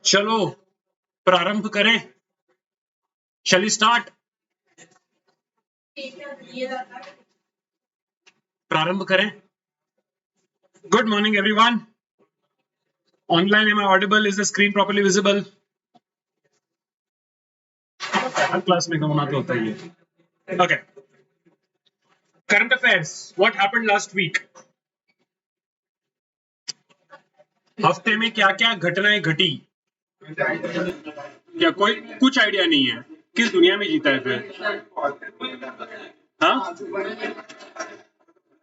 चलो प्रारंभ करें. Shall we start? प्रारंभ करें. Good morning everyone. Online, am I audible? Is the screen properly visible? Her class में होना तो होता ही है. Okay. Current affairs. What happened last week? हफ्ते में क्या क्या घटनाएं घटी? क्या कोई कुछ आइडिया नहीं है? किस दुनिया में जीता है फिर? हाँ?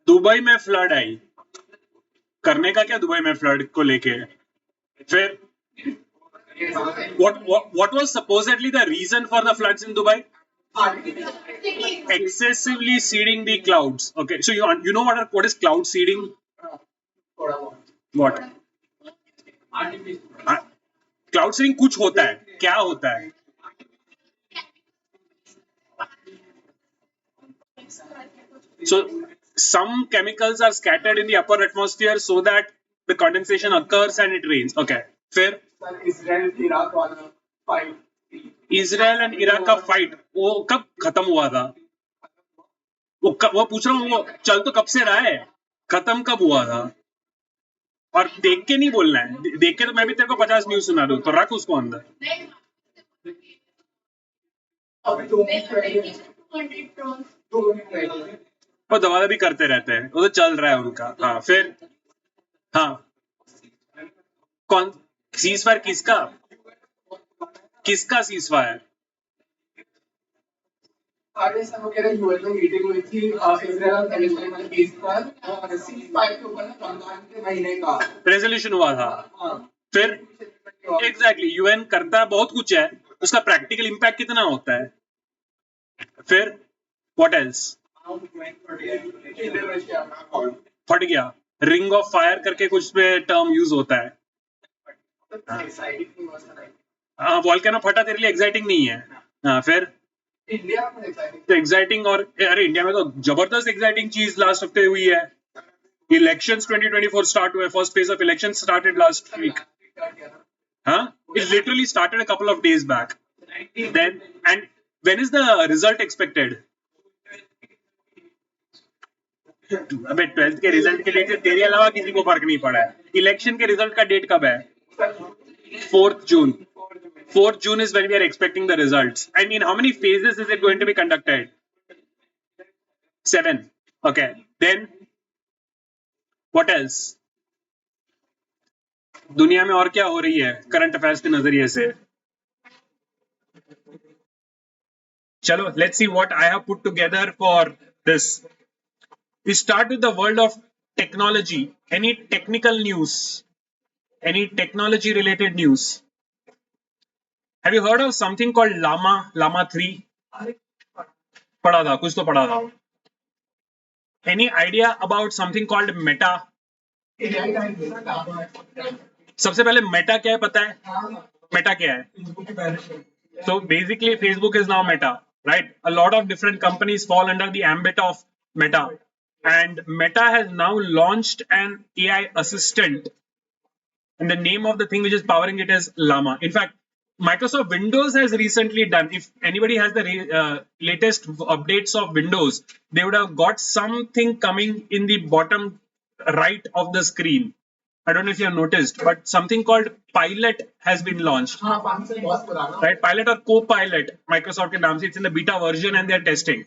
दुबई में फ्लड आई. करने का क्या दुबई में फ्लड को लेके? फिर what was supposedly the reason for the floods in Dubai? Excessively seeding the clouds. Okay, so you know what is cloud seeding? What? Cloud seeding कुछ होता है. क्या होता है? So some chemicals are scattered in the upper atmosphere so that the condensation occurs and it rains. Okay. फिर Israel and Iraq का fight वो कब खत्म हुआ था? वो पूछ रहा हूँ, वो चल तो कब से रहा है, खत्म कब हुआ था? और देख के नहीं बोलना है. देख के तो मैं भी तेरे को 50 न्यूज सुना दूं, तो रख उसको अंदर. वो दवा भी करते रहते हैं, वो तो चल रहा है उनका. हाँ फिर हाँ कौन सीजफायर? किसका सीजफायर? रेजोल्यूशन हुआ था. फिर एग्जैक्टली यूएन करता है बहुत कुछ है, उसका प्रैक्टिकल इम्पैक्ट कितना होता है? फिर व्हाट एल्स? फट गया. रिंग ऑफ फायर करके कुछ पे टर्म यूज होता है. हाँ वॉल्केनो फटा तेरे लिए एक्साइटिंग नहीं है. हाँ फिर तो एक्साइटिंग. और अरे इंडिया में तो जबरदस्त एक्साइटिंग चीज लास्ट हफ्ते हुई है. इलेक्शंस 2024 स्टार्ट हुए. First phase of election started last week. हाँ it literally started a couple of days back. Then and when is the result expected? अबे 12th के रिजल्ट के लिए तेरे अलावा किसी को फर्क नहीं पड़ा है. इलेक्शन के रिजल्ट का डेट कब है? 4th June. 4th June is when we are expecting the results. And in how many phases is it going to be conducted? 7. Okay. Then what else? दुनिया में और क्या हो रही है करंट अफेयर्स के नजरिए से? चलो let's see what I have put together for this. We start with the world of technology. Any technical news? Any technology related news? Have you heard of something called Llama 3? पढ़ा था, कुछ तो पढ़ा था. Any idea about something called Meta? सबसे पहले Meta क्या है पता है? Meta क्या है? So basically Facebook is now Meta, right? A lot of different companies fall under the ambit of Meta, and Meta has now launched an AI assistant, and the name of the thing which is powering it is Llama. In fact, Microsoft Windows has recently done, if anybody has the latest updates of Windows, they would have got something coming in the bottom right of the screen. I don't know if you have noticed, but something called Pilot has been launched. Right? Pilot or Copilot, Microsoft के नाम से, it's in the beta version and they are testing.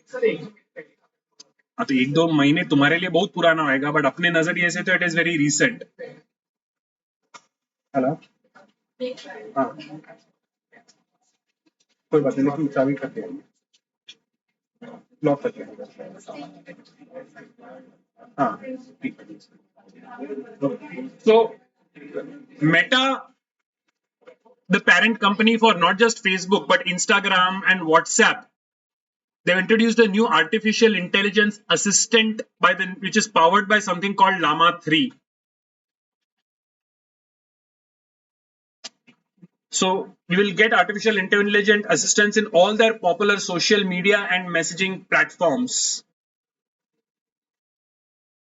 हाँ तो 1-2 महीने तुम्हारे लिए बहुत पुराना होगा, but अपने नजरिए से तो it is very recent. Hello हाँ कोई बात नहीं, लेकिन चाबी करते हैं, लॉक करते हैं. हाँ so Meta, the parent company for not just Facebook but Instagram and WhatsApp, they've introduced a new artificial intelligence assistant which is powered by something called Llama 3. So you will get artificial intelligent assistants in all their popular social media and messaging platforms.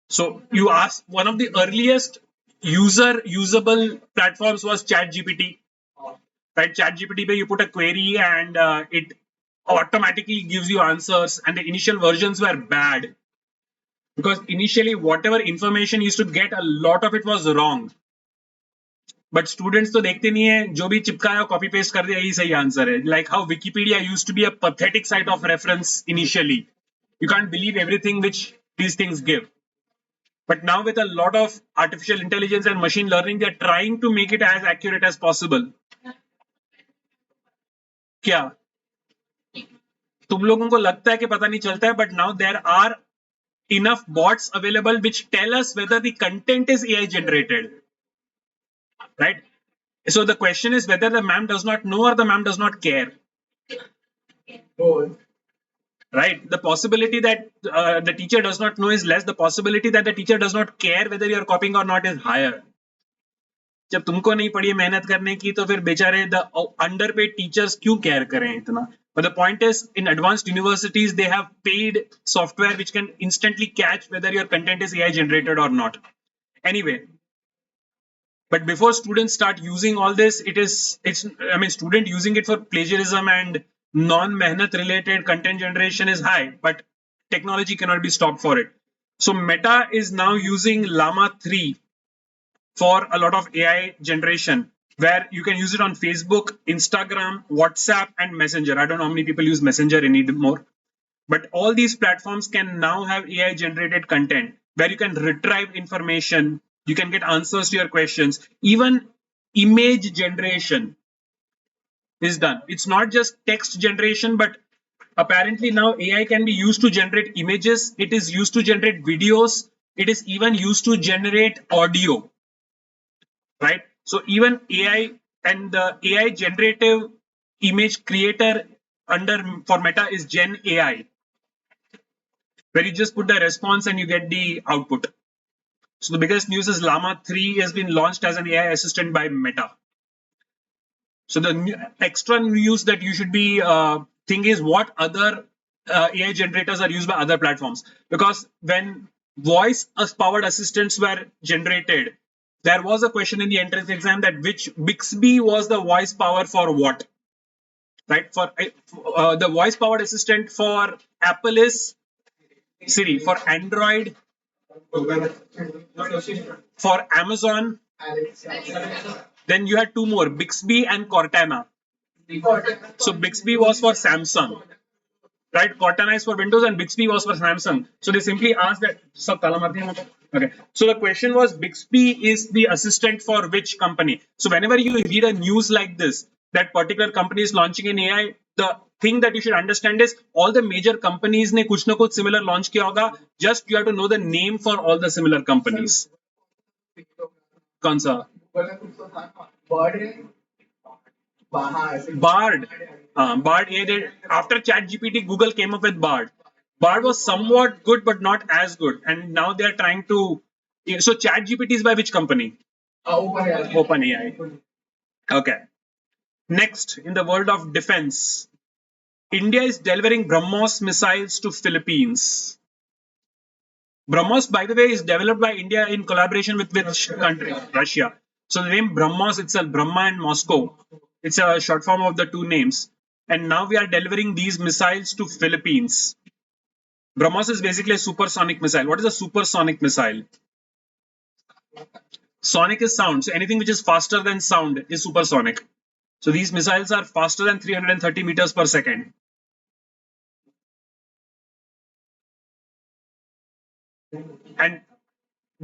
So you ask, one of the earliest usable platforms was ChatGPT. Right, ChatGPT where you put a query and it automatically gives you answers. And the initial versions were bad because initially whatever information you used to get, a lot of it was wrong. But students तो देखते नहीं है, जो भी चिपकाया copy paste कर दिया यही सही आंसर है. Like how Wikipedia used to be a pathetic site of reference initially. You can't believe everything which these things give. But now with a lot of artificial intelligence and machine learning, they're trying to make it as accurate as possible. क्या तुम लोगों को लगता है कि पता नहीं चलता है, but now there are enough bots available which tell us whether the content is AI generated. Right? So the question is whether the ma'am does not know or the ma'am does not care. Right? The possibility that the teacher does not know is less. The possibility that the teacher does not care whether you are copying or not is higher. जब तुमको नहीं पड़ी मेहनत करने की तो फिर बेचारे the underpaid teachers क्यों care करें इतना? But the point is, in advanced universities, they have paid software which can instantly catch whether your content is AI generated or not. Anyway, but before students start using all this, student using it for plagiarism and non-mehnat related content generation is high, but technology cannot be stopped for it. So Meta is now using Llama 3 for a lot of AI generation, where you can use it on Facebook, Instagram, WhatsApp, and Messenger. I don't know how many people use Messenger anymore, but all these platforms can now have AI generated content where you can retrieve information, you can get answers to your questions. Even image generation is done. It's not just text generation, but apparently now AI can be used to generate images. It is used to generate videos. It is even used to generate audio. Right? So even AI and the AI generative image creator for Meta is Gen AI, where you just put the response and you get the output. So the biggest news is Llama 3 has been launched as an AI assistant by Meta. So the extra news that you should be think is what other AI generators are used by other platforms. Because when voice powered assistants were generated, there was a question in the entrance exam that which Bixby was the voice power for what? Right? For the voice powered assistant for Apple is Siri. For Android, for Amazon, then you had two more, Bixby and Cortana. So Bixby was for Samsung, right? Cortana is for Windows and Bixby was for Samsung. So they simply asked that. Okay. So the question was, Bixby is the assistant for which company? So whenever you read a news like this, that particular company is launching an AI, the thing that you should understand is all the major companies ने कुछ ना कुछ similar launch किया होगा. Just you have to know the name for all the similar companies. कौन सा? Bard. Bard. After ChatGPT, Google came up with Bard. Bard was somewhat good, but not as good. And now they are trying to. So ChatGPT is by which company? OpenAI. Okay. Next, in the world of defense, India is delivering BrahMos missiles to Philippines. BrahMos, by the way, is developed by India in collaboration with which country? Russia. So the name BrahMos itself, Brahma and Moscow, it's a short form of the two names. And now we are delivering these missiles to Philippines. BrahMos is basically a supersonic missile. What is a supersonic missile? Sonic is sound. So anything which is faster than sound is supersonic. So these missiles are faster than 330 meters per second. And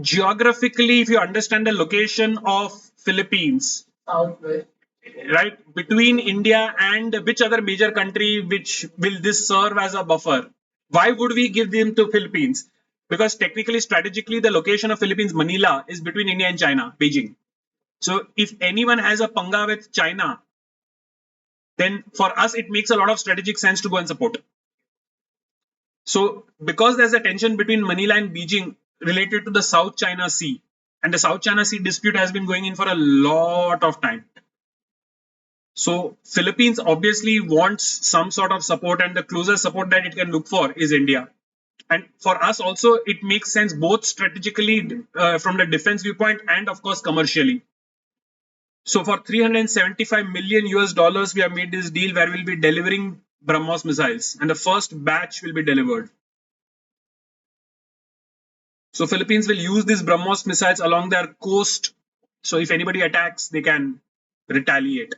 geographically, if you understand the location of Philippines, right, between India and which other major country which will this serve as a buffer? Why would we give them to Philippines? Because technically, strategically, the location of Philippines, Manila, is between India and China, Beijing. So if anyone has a panga with China, then for us, it makes a lot of strategic sense to go and support. So because there's a tension between Manila and Beijing related to the South China Sea, and the South China Sea dispute has been going in for a lot of time. So Philippines obviously wants some sort of support, and the closest support that it can look for is India. And for us also, it makes sense both strategically from the defense viewpoint and of course commercially. So for 375 million US dollars, we have made this deal where we'll be delivering BrahMos missiles, and the first batch will be delivered. So Philippines will use these BrahMos missiles along their coast. So if anybody attacks, they can retaliate.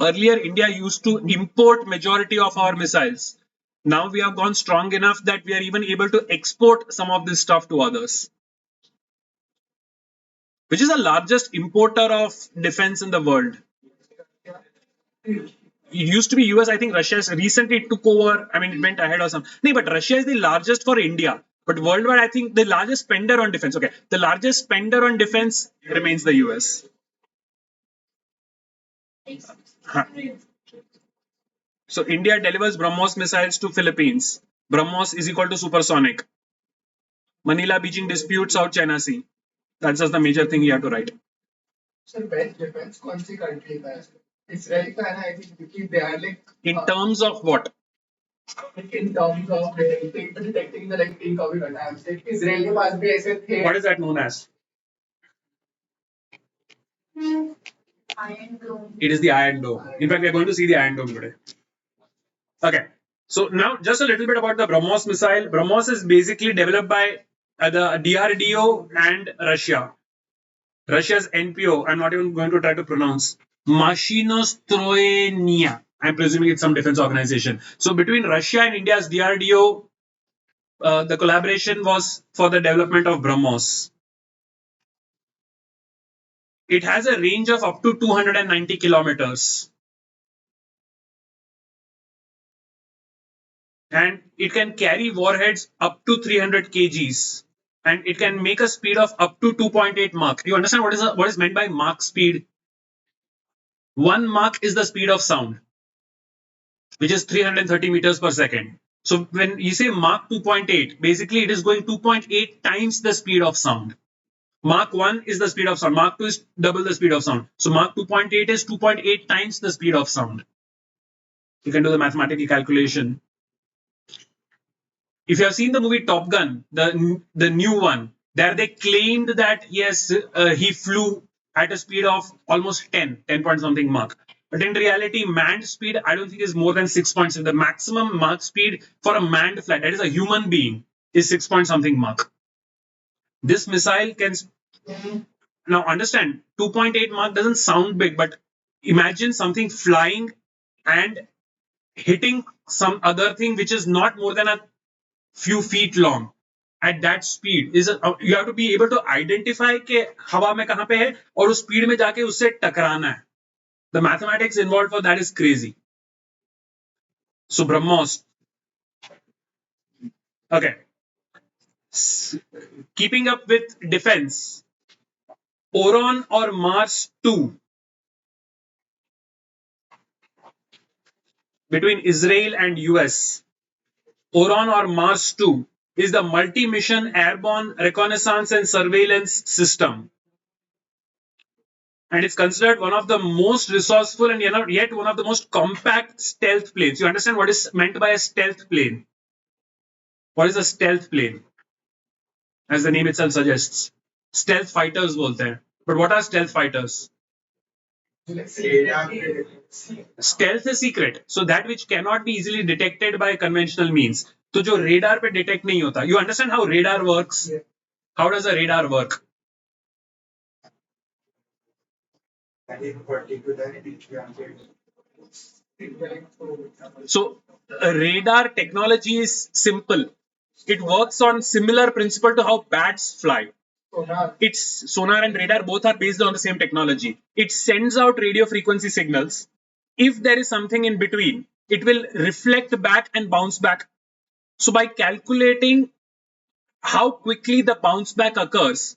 Earlier, India used to import majority of our missiles. Now we have gone strong enough that we are even able to export some of this stuff to others. Which is the largest importer of defense in the world? It used to be US. I think Russia recently took over. I mean, it went ahead or something. No, but Russia is the largest for India. But worldwide, I think the largest spender on defense. Okay, the largest spender on defense remains the US. Huh. So India delivers BrahMos missiles to Philippines. BrahMos is equal to supersonic. Manila Beijing dispute, South China Sea. That's just the major thing you have to write. Sir, best defense कौन सी country का है? Israel का है ना? I think because they are like. In terms of what? In terms of detecting the like incoming attacks. Like Israel के पास भी ऐसे थे. What is that known as? Iron Dome. It is the Iron Dome. In fact, we are going to see the Iron Dome today. Okay. So now just a little bit about the BrahMos missile. BrahMos is basically developed by the DRDO and Russia. Russia's NPO, I'm not even going to try to pronounce. Mashinostroyenia. I'm presuming it's some defense organization. So between Russia and India's DRDO, the collaboration was for the development of BrahMos. It has a range of up to 290 kilometers. And it can carry warheads up to 300 kgs. And it can make a speed of up to 2.8 Mach. Do you understand what is meant by Mach speed? 1 Mach is the speed of sound, which is 330 meters per second. So when you say Mach 2.8, basically it is going 2.8 times the speed of sound. Mach 1 is the speed of sound. Mach 2 is double the speed of sound. So Mach 2.8 is 2.8 times the speed of sound. You can do the mathematical calculation. If you have seen the movie Top Gun, the new one, there they claimed that yes, he flew at a speed of almost 10 point something Mach. But in reality, manned speed, I don't think is more than 6 points. The maximum Mach speed for a manned flight, that is a human being, is 6 point something Mach. This missile can, now understand, 2.8 Mach doesn't sound big, but imagine something flying and hitting some other thing which is not more than a few feet long at that speed. You have to be able to identify के हवा में कहाँ पे है और उस speed में जाके उससे टकराना है. The mathematics involved for that is crazy. So BrahMos. Okay. Keeping up with defense. Oron or Mars 2 between Israel and US. Oron or Mars 2 is the multi-mission airborne reconnaissance and surveillance system. And it's considered one of the most resourceful and yet one of the most compact stealth planes. You understand what is meant by a stealth plane? What is a stealth plane? As the name itself suggests. Stealth fighters bolte hain. But what are stealth fighters? Stealth is secret. So that which cannot be easily detected by conventional means. तो जो radar पे detect नहीं होता. You understand how radar works? How does a radar work? So radar technology is simple. It works on similar principle to how bats fly. It's sonar and radar both are based on the same technology. It sends out radio frequency signals. If there is something in between, it will reflect back and bounce back. So by calculating how quickly the bounce back occurs,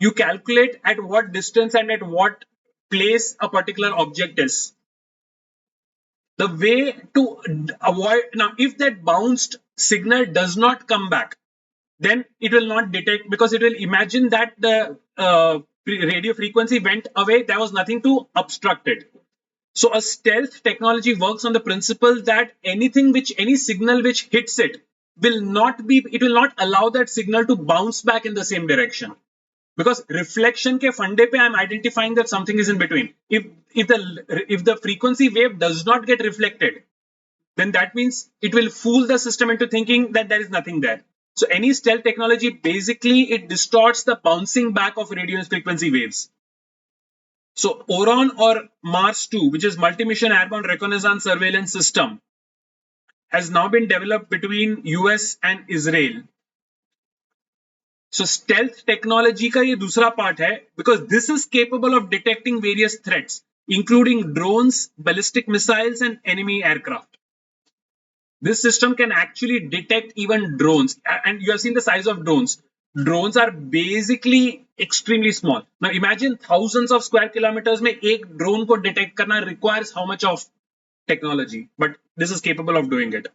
you calculate at what distance and at what place a particular object is. The way to avoid, now if that bounced signal does not come back, then it will not detect, because it will imagine that the radio frequency went away, there was nothing to obstruct it. So a stealth technology works on the principle that any signal which hits it will not allow that signal to bounce back in the same direction. Because reflection ke funde pe I'm identifying that something is in between. If the frequency wave does not get reflected, then that means it will fool the system into thinking that there is nothing there. So any stealth technology, basically it distorts the bouncing back of radio frequency waves. So ORON or Mars 2, which is Multi-Mission Airborne Reconnaissance Surveillance System, has now been developed between US and Israel. So stealth technology का ये दूसरा part है, because this is capable of detecting various threats, including drones, ballistic missiles, and enemy aircraft. This system can actually detect even drones, and you have seen the size of drones. Drones are basically extremely small. Now imagine thousands of square kilometers में एक drone को detect करना requires how much of technology, but this is capable of doing it.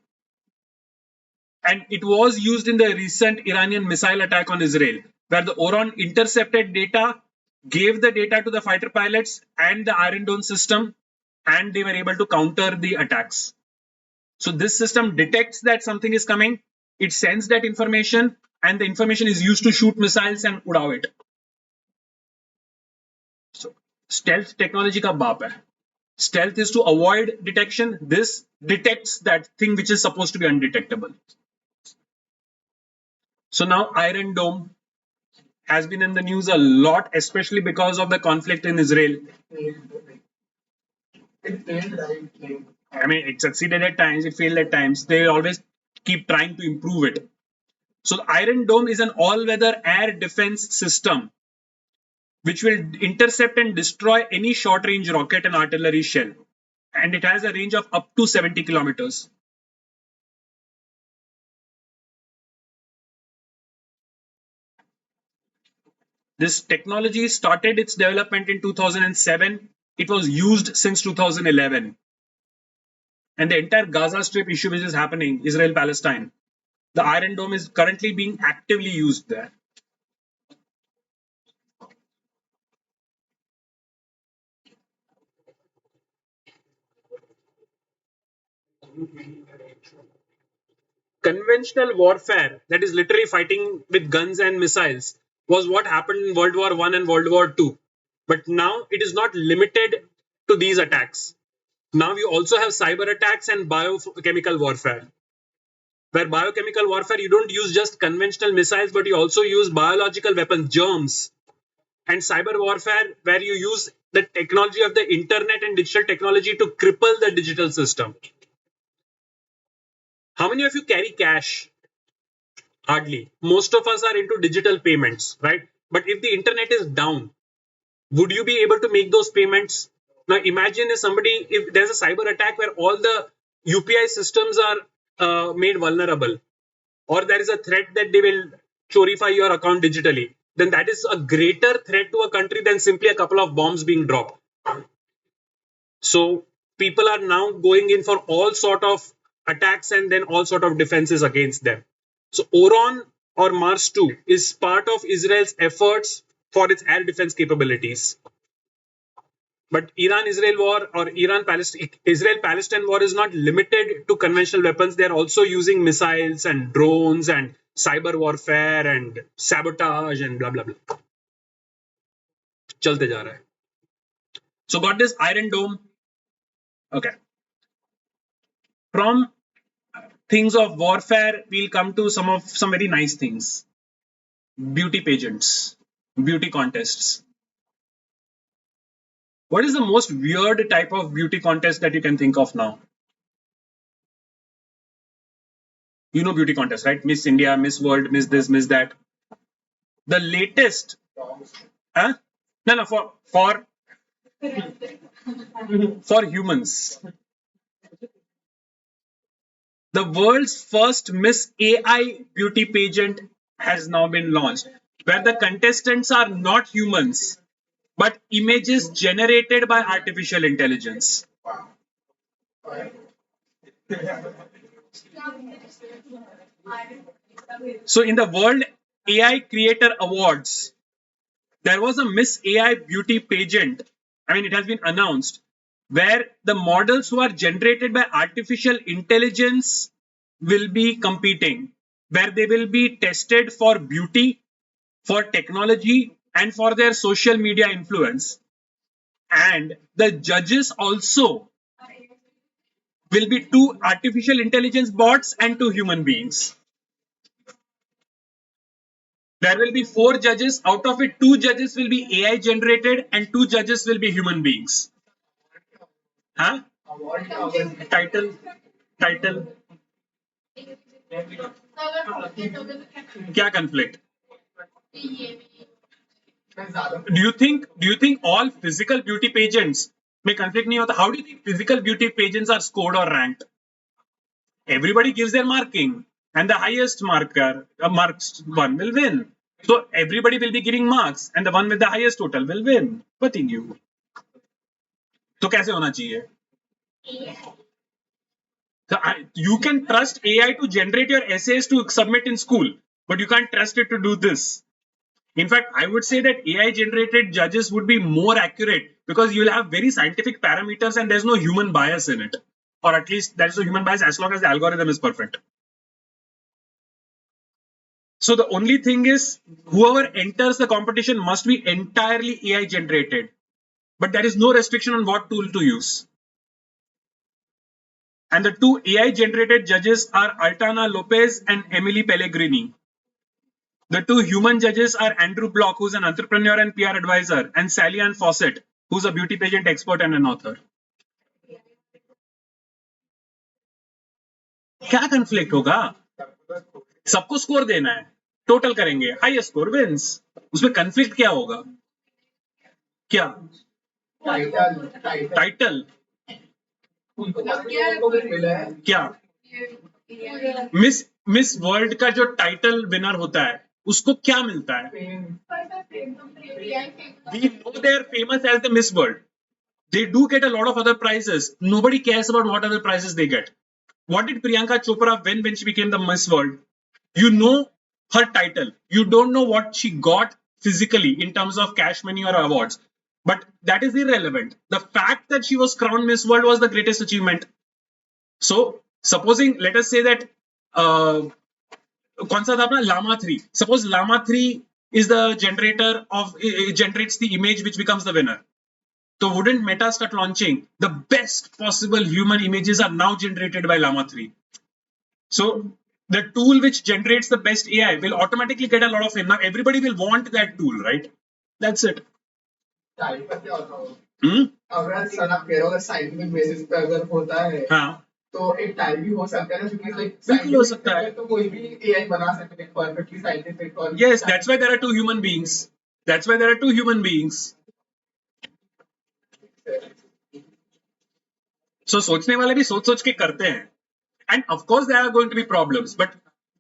And it was used in the recent Iranian missile attack on Israel, where the ORON intercepted data, gave the data to the fighter pilots and the Iron Dome system, and they were able to counter the attacks. So this system detects that something is coming, it sends that information, and the information is used to shoot missiles and udao it. So stealth technology ka baap hai. Stealth is to avoid detection. This detects that thing which is supposed to be undetectable. So now Iron Dome has been in the news a lot, especially because of the conflict in Israel. I mean, it succeeded at times, it failed at times. They always keep trying to improve it. So the Iron Dome is an all-weather air defense system which will intercept and destroy any short-range rocket and artillery shell. And it has a range of up to 70 kilometers. This technology started its development in 2007. It was used since 2011. And the entire Gaza Strip issue which is happening, Israel-Palestine, the Iron Dome is currently being actively used there. Conventional warfare, that is literally fighting with guns and missiles, was what happened in World War I and World War II. But now it is not limited to these attacks. Now we also have cyber attacks and biochemical warfare. Where biochemical warfare, you don't use just conventional missiles, but you also use biological weapons, germs. And cyber warfare, where you use the technology of the internet and digital technology to cripple the digital system. How many of you carry cash? Hardly. Most of us are into digital payments, right? But if the internet is down, would you be able to make those payments? Now imagine if there's a cyber attack where all the UPI systems are made vulnerable, or there is a threat that they will chorify your account digitally, then that is a greater threat to a country than simply a couple of bombs being dropped. So people are now going in for all sort of attacks and then all sort of defenses against them. So ORON or Mars 2 is part of Israel's efforts for its air defense capabilities. But Iran-Israel war or Israel-Palestine war is not limited to conventional weapons. They are also using missiles and drones and cyber warfare and sabotage and blah, blah, blah. Chalte ja raha hai. So got this Iron Dome. Okay. From things of warfare, we'll come to some very nice things. Beauty pageants, beauty contests. What is the most weird type of beauty contest that you can think of now? You know beauty contests, right? Miss India, Miss World, Miss this, Miss that. The latest, huh? No, for humans. The world's first Miss AI beauty pageant has now been launched, where the contestants are not humans, but images generated by artificial intelligence. So in the World AI Creator Awards, there was a Miss AI beauty pageant. I mean, it has been announced where the models who are generated by artificial intelligence will be competing, where they will be tested for beauty, for technology, and for their social media influence. And the judges also will be two artificial intelligence bots and two human beings. There will be 4 judges. Out of it, 2 judges will be AI generated and 2 judges will be human beings. Huh? Title, title. क्या conflict? Do you think all physical beauty pageants में conflict नहीं होता? How do you think physical beauty pageants are scored or ranked? Everybody gives their marking, and the highest marks one will win. So everybody will be giving marks, and the one with the highest total will win. बताइए you. तो कैसे होना चाहिए? So you can trust AI to generate your essays to submit in school, but you can't trust it to do this. In fact, I would say that AI generated judges would be more accurate because you will have very scientific parameters and there's no human bias in it. Or at least there is no human bias as long as the algorithm is perfect. So the only thing is whoever enters the competition must be entirely AI generated. But there is no restriction on what tool to use. And the 2 AI generated judges are Altana Lopez and Emily Pellegrini. The 2 human judges are Andrew Block, who's an entrepreneur and PR advisor, and Sally Ann Fawcett, who's a beauty pageant expert and an author. क्या conflict होगा? सबको score देना है, total करेंगे, highest score wins. उसमें conflict क्या होगा? क्या? टाइटल. क्या? मिस वर्ल्ड का जो टाइटल विनर होता है उसको क्या मिलता है? We know they are famous as the Miss World. They do get a lot of other prizes. Nobody cares about what other prizes they get. What did Priyanka Chopra win when she became the Miss World? You know her title. You don't know what she got physically in terms of cash money or awards. But that is irrelevant. The fact that she was crowned Miss World was the greatest achievement. So, supposing, let us say that कौन सा था अपना Llama 3. Suppose Llama 3 is the generator of it generates the image which becomes the winner. So wouldn't Meta start launching the best possible human images are now generated by Llama 3? So the tool which generates the best AI will automatically get a lot of fame. Now everybody will want that tool, right? That's it. अगर sir आप कह रहे हो अगर scientific basis पे अगर होता है हाँ तो एक टाइप भी हो सकता है ना क्योंकि लाइक बिल्कुल हो सकता है तो कोई भी एआई बना सकते हैं परफेक्टली साइंटिफिक और yes that's why there are 2 human beings. That's why there are 2 human beings. So सोचने वाले भी सोच के करते हैं. And of course there are going to be problems, but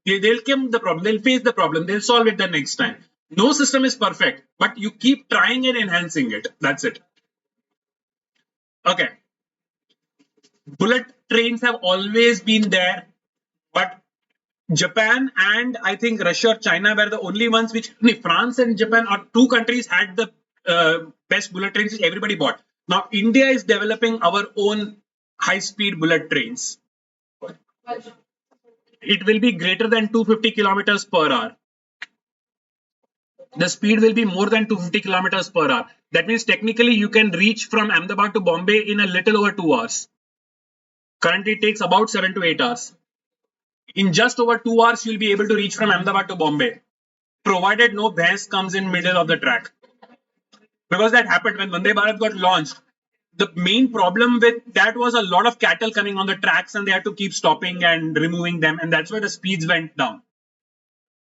they'll come the problem, they'll face the problem, they'll solve it the next time. No system is perfect, but you keep trying and enhancing it. That's it. Okay. Bullet trains have always been there, but Japan and I think Russia or China were the only ones which France and Japan are 2 countries had the best bullet trains which everybody bought. Now India is developing our own high-speed bullet trains. It will be greater than 250 kilometers per hour. The speed will be more than 250 kilometers per hour. That means technically you can reach from Ahmedabad to Bombay in a little over 2 hours. Currently it takes about 7 to 8 hours. In just over 2 hours, you'll be able to reach from Ahmedabad to Bombay, provided no bhais comes in middle of the track. Because that happened when Vande Bharat got launched. The main problem with that was a lot of cattle coming on the tracks and they had to keep stopping and removing them, and that's why the speeds went down.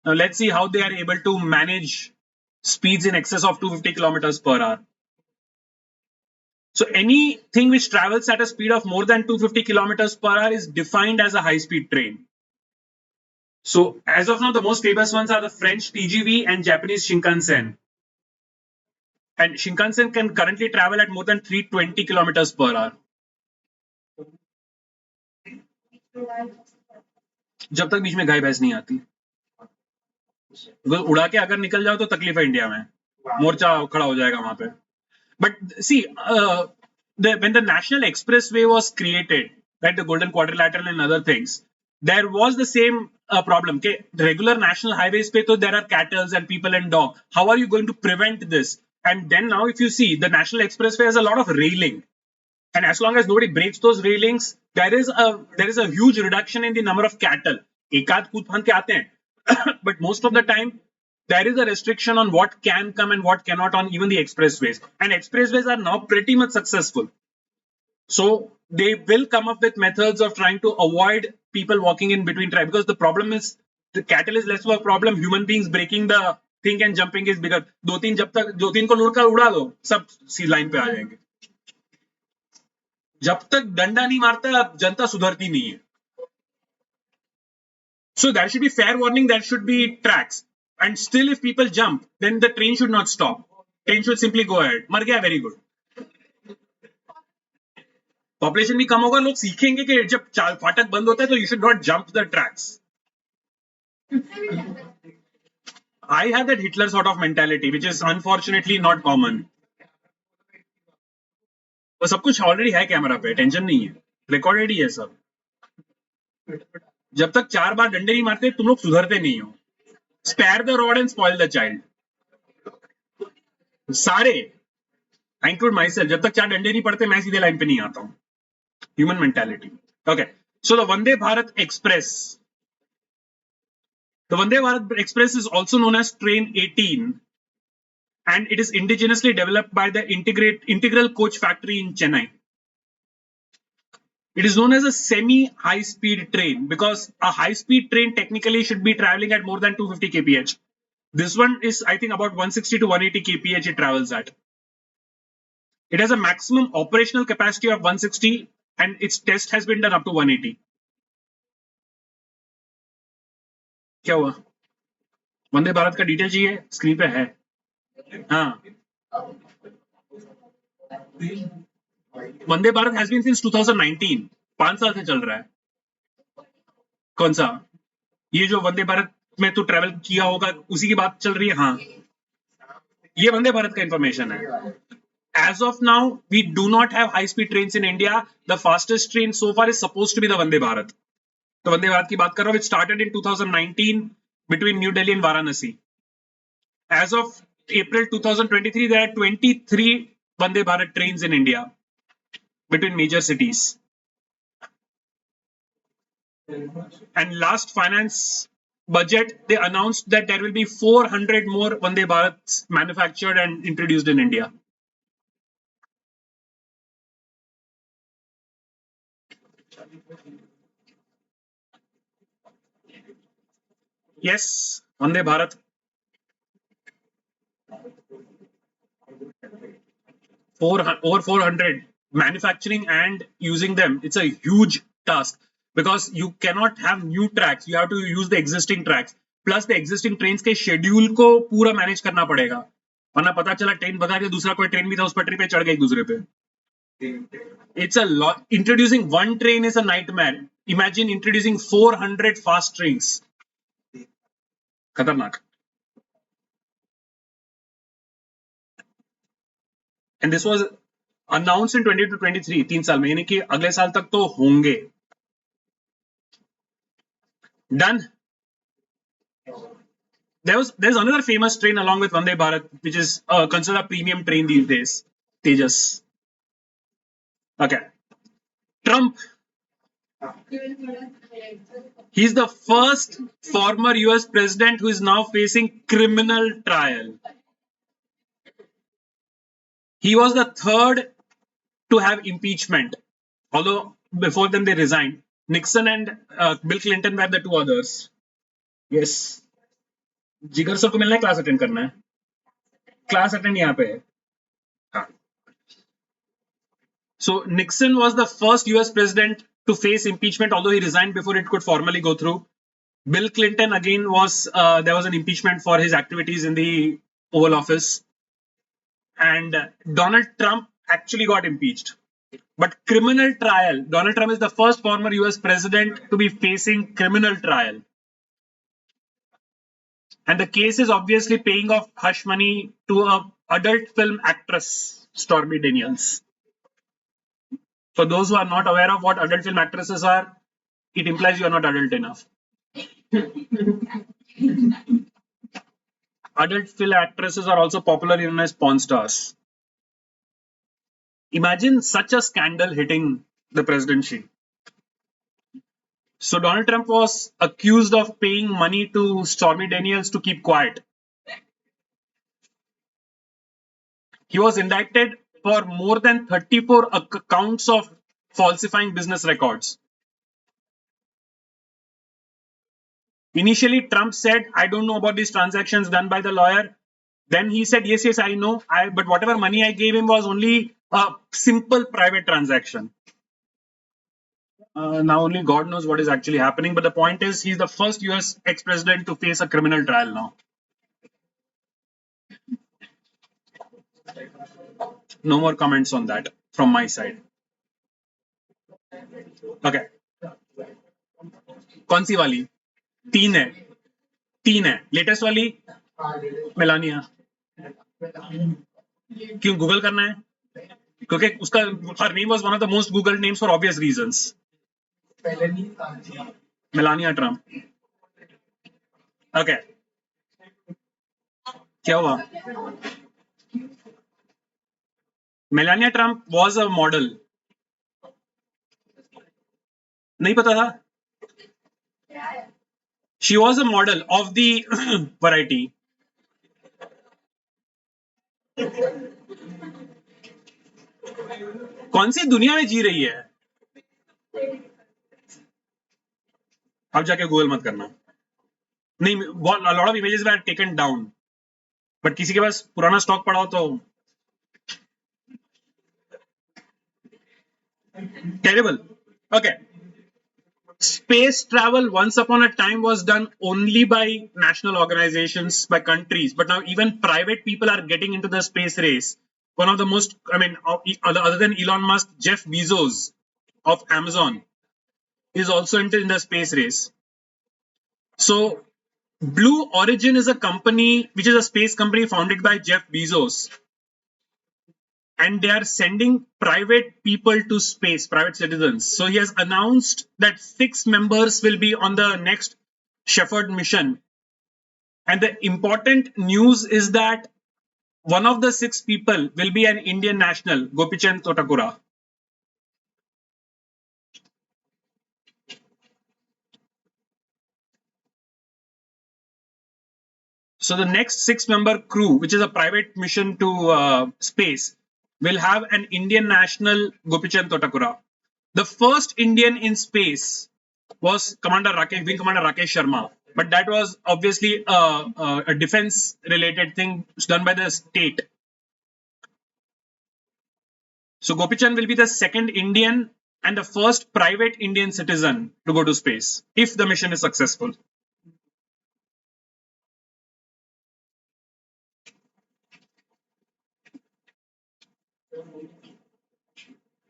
Now let's see how they are able to manage speeds in excess of 250 kilometers per hour. So anything which travels at a speed of more than 250 kilometers per hour is defined as a high-speed train. So as of now, the most famous ones are the French TGV and Japanese Shinkansen. And Shinkansen can currently travel at more than 320 kilometers per hour. जब तक बीच में गाय भैंस नहीं आती, वो उड़ा के अगर निकल जाओ तो तकलीफ है इंडिया में. मोर्चा खड़ा हो जाएगा वहां पे. But see, when the National Expressway was created, right, the Golden Quadrilateral and other things, there was the same problem. Okay, regular national highways pe, there are cattle and people and dog. How are you going to prevent this? And then now, if you see, the National Expressway has a lot of railing, and as long as nobody breaks those railings, there is a huge reduction in the number of cattle. Ekad kut phan ke aate hain. But most of the time, there is a restriction on what can come and what cannot on even the expressways. And expressways are now pretty much successful. So they will come up with methods of trying to avoid people walking in between tribes, because the problem is the cattle is less of a problem. Human beings breaking the thing and jumping is bigger. दो तीन को लुढ़कर उड़ा दो, सब सी line पे आ जाएंगे. जब तक डंडा नहीं मारता जनता सुधरती नहीं है. So there should be fair warning, there should be tracks. And still if people jump, then the train should not stop. Train should simply go ahead. मर गया, very good. Population भी कम होगा, लोग सीखेंगे कि जब फाटक बंद होता है तो you should not jump the tracks. I have that Hitler sort of mentality, which is unfortunately not common. वो सब कुछ ऑलरेडी है कैमरा पे, टेंशन नहीं है, रिकॉर्डेड ही है सब. जब तक 4 बार डंडे नहीं मारते तुम लोग सुधरते नहीं हो. Spare the rod and spoil the child. सारे, I include myself, जब तक 4 डंडे नहीं पड़ते मैं सीधे लाइन पे नहीं आता हूँ. Human mentality. Okay, so the Vande Bharat Express. The Vande Bharat Express is also known as Train 18, and it is indigenously developed by the Integral Coach Factory in Chennai. It is known as a semi-high-speed train because a high-speed train technically should be traveling at more than 250 kph. This one is, I think, about 160 to 180 kph it travels at. It has a maximum operational capacity of 160, and its test has been done up to 180. क्या हुआ? वंदे भारत का detail चाहिए? Screen पे है. हाँ. Vande Bharat has been since 2019. 5 साल से चल रहा है. कौन सा? ये जो वंदे भारत में तो ट्रेवल किया होगा उसी की बात चल रही है. हाँ, ये वंदे भारत का इंफॉर्मेशन है. As of now, we do not have high-speed trains in India. The fastest train so far is supposed to be the Vande Bharat. तो वंदे भारत की बात कर रहा हूँ. It started in 2019 between New Delhi and Varanasi. As of April 2023, there are 23 Vande Bharat trains in India between major cities. And last finance budget, they announced that there will be 400 more Vande Bharats manufactured and introduced in India. Yes, Vande Bharat. Over 400 manufacturing and using them. It's a huge task because you cannot have new tracks. You have to use the existing tracks. Plus the existing trains के schedule को पूरा manage करना पड़ेगा. वरना पता चला train भगा के दूसरा कोई ट्रेन भी था उस पटरी पे चढ़ गया एक दूसरे पे. It's a lot. Introducing one train is a nightmare. Imagine introducing 400 fast trains. खतरनाक. And this was announced in 20 to 23, 3 साल में, यानी कि अगले साल तक तो होंगे. Done. There's another famous train along with Vande Bharat, which is considered a premium train these days, Tejas. Okay. Trump. He's the first former US president who is now facing criminal trial. He was the third to have impeachment, although before them they resigned. Nixon and Bill Clinton were the two others. Yes. जिगर sir को मिलना है, class attend करना है. Class attend यहाँ पे है. हाँ. So Nixon was the first US president to face impeachment, although he resigned before it could formally go through. Bill Clinton again was there was an impeachment for his activities in the Oval Office. And Donald Trump actually got impeached. But criminal trial, Donald Trump is the first former US president to be facing criminal trial. And the case is obviously paying off hush money to a adult film actress, Stormy Daniels. For those who are not aware of what adult film actresses are, it implies you are not adult enough. Adult film actresses are also popularly known as porn stars. Imagine such a scandal hitting the presidency. So Donald Trump was accused of paying money to Stormy Daniels to keep quiet. He was indicted for more than 34 counts of falsifying business records. Initially, Trump said, I don't know about these transactions done by the lawyer. Then he said, yes, I know. But whatever money I gave him was only a simple private transaction. Now only God knows what is actually happening. But the point is, he's the first US ex-president to face a criminal trial now. No more comments on that from my side. Okay. कौन सी वाली? तीन है latest वाली Melania. क्यों Google करना है? क्योंकि उसका her name was one of the most googled names for obvious reasons. Melania Trump. Okay. क्या हुआ? Melania Trump was a model. नहीं पता था? She was a model of the variety. कौन सी दुनिया में जी रही है? अब जाके गूगल मत करना. नहीं, a lot of images were taken down. But किसी के पास पुराना स्टॉक पड़ा हो तो terrible. Okay. Space travel once upon a time was done only by national organizations, by countries, but now even private people are getting into the space race. One of the most, other than Elon Musk, Jeff Bezos of Amazon is also in the space race. So Blue Origin is a company which is a space company founded by Jeff Bezos. And they are sending private people to space, private citizens. So he has announced that 6 members will be on the next Shepherd mission. And the important news is that one of the 6 people will be an Indian national, Gopichand Tottakura. So the next 6-member crew, which is a private mission to space, will have an Indian national, Gopichand Tottakura. The first Indian in space was Wing Commander Rakesh Sharma, but that was obviously a defense-related thing done by the state. So Gopichand will be the second Indian and the first private Indian citizen to go to space if the mission is successful.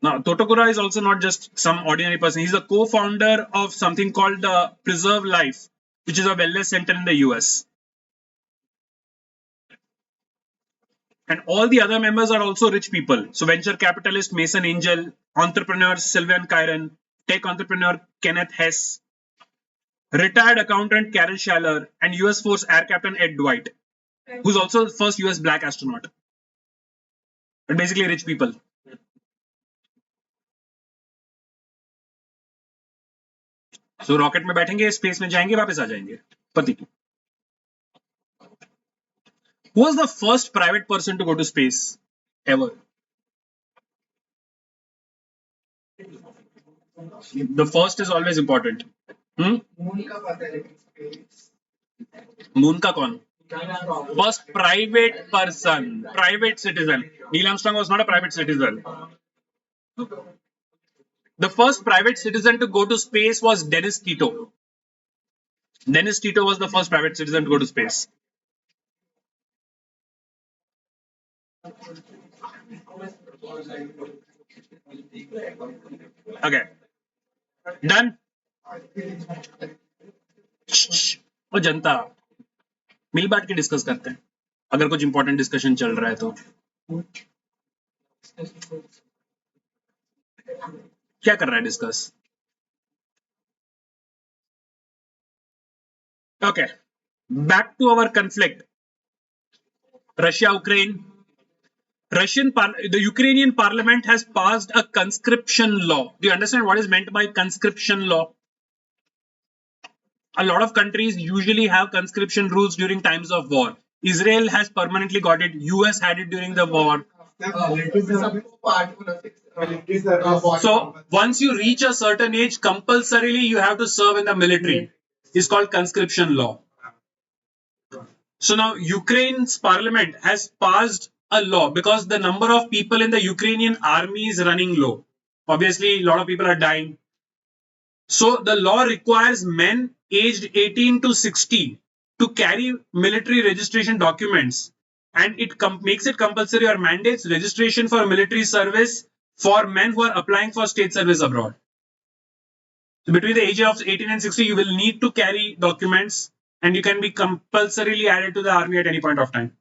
Now, Tottakura is also not just some ordinary person. He's the co-founder of something called Preserve Life, which is a wellness center in the US. And all the other members are also rich people. So venture capitalist Mason Angel, entrepreneur Sylvan Kyron, tech entrepreneur Kenneth Hess, retired accountant Karen Schaller, and US Force Air Captain Ed Dwight, who's also the first US black astronaut. But basically rich people. So rocket में बैठेंगे, space में जाएंगे, वापस आ जाएंगे. पति. Who was the first private person to go to space ever? The first is always important. Moon का कौन? First private person, private citizen. Neil Armstrong was not a private citizen. The first private citizen to go to space was Dennis Tito. Dennis Tito was the first private citizen to go to space. Okay. Done? Oh, Janta. मिल बांट के discuss करते हैं अगर कुछ important discussion चल रहा है तो। क्या कर रहा है discuss? Okay, back to our conflict, Russia Ukraine. The Ukrainian parliament has passed a conscription law. Do you understand what is meant by conscription law? A lot of countries usually have conscription rules during times of war. Israel has permanently got it. US had it during the war. So once you reach a certain age, compulsorily you have to serve in the military. It's called conscription law. So now Ukraine's parliament has passed a law because the number of people in the Ukrainian army is running low. Obviously, a lot of people are dying. So the law requires men aged 18 to 60 to carry military registration documents, and it makes it compulsory or mandates registration for military service for men who are applying for state service abroad. So between the age of 18 and 60, you will need to carry documents, and you can be compulsorily added to the army at any point of time.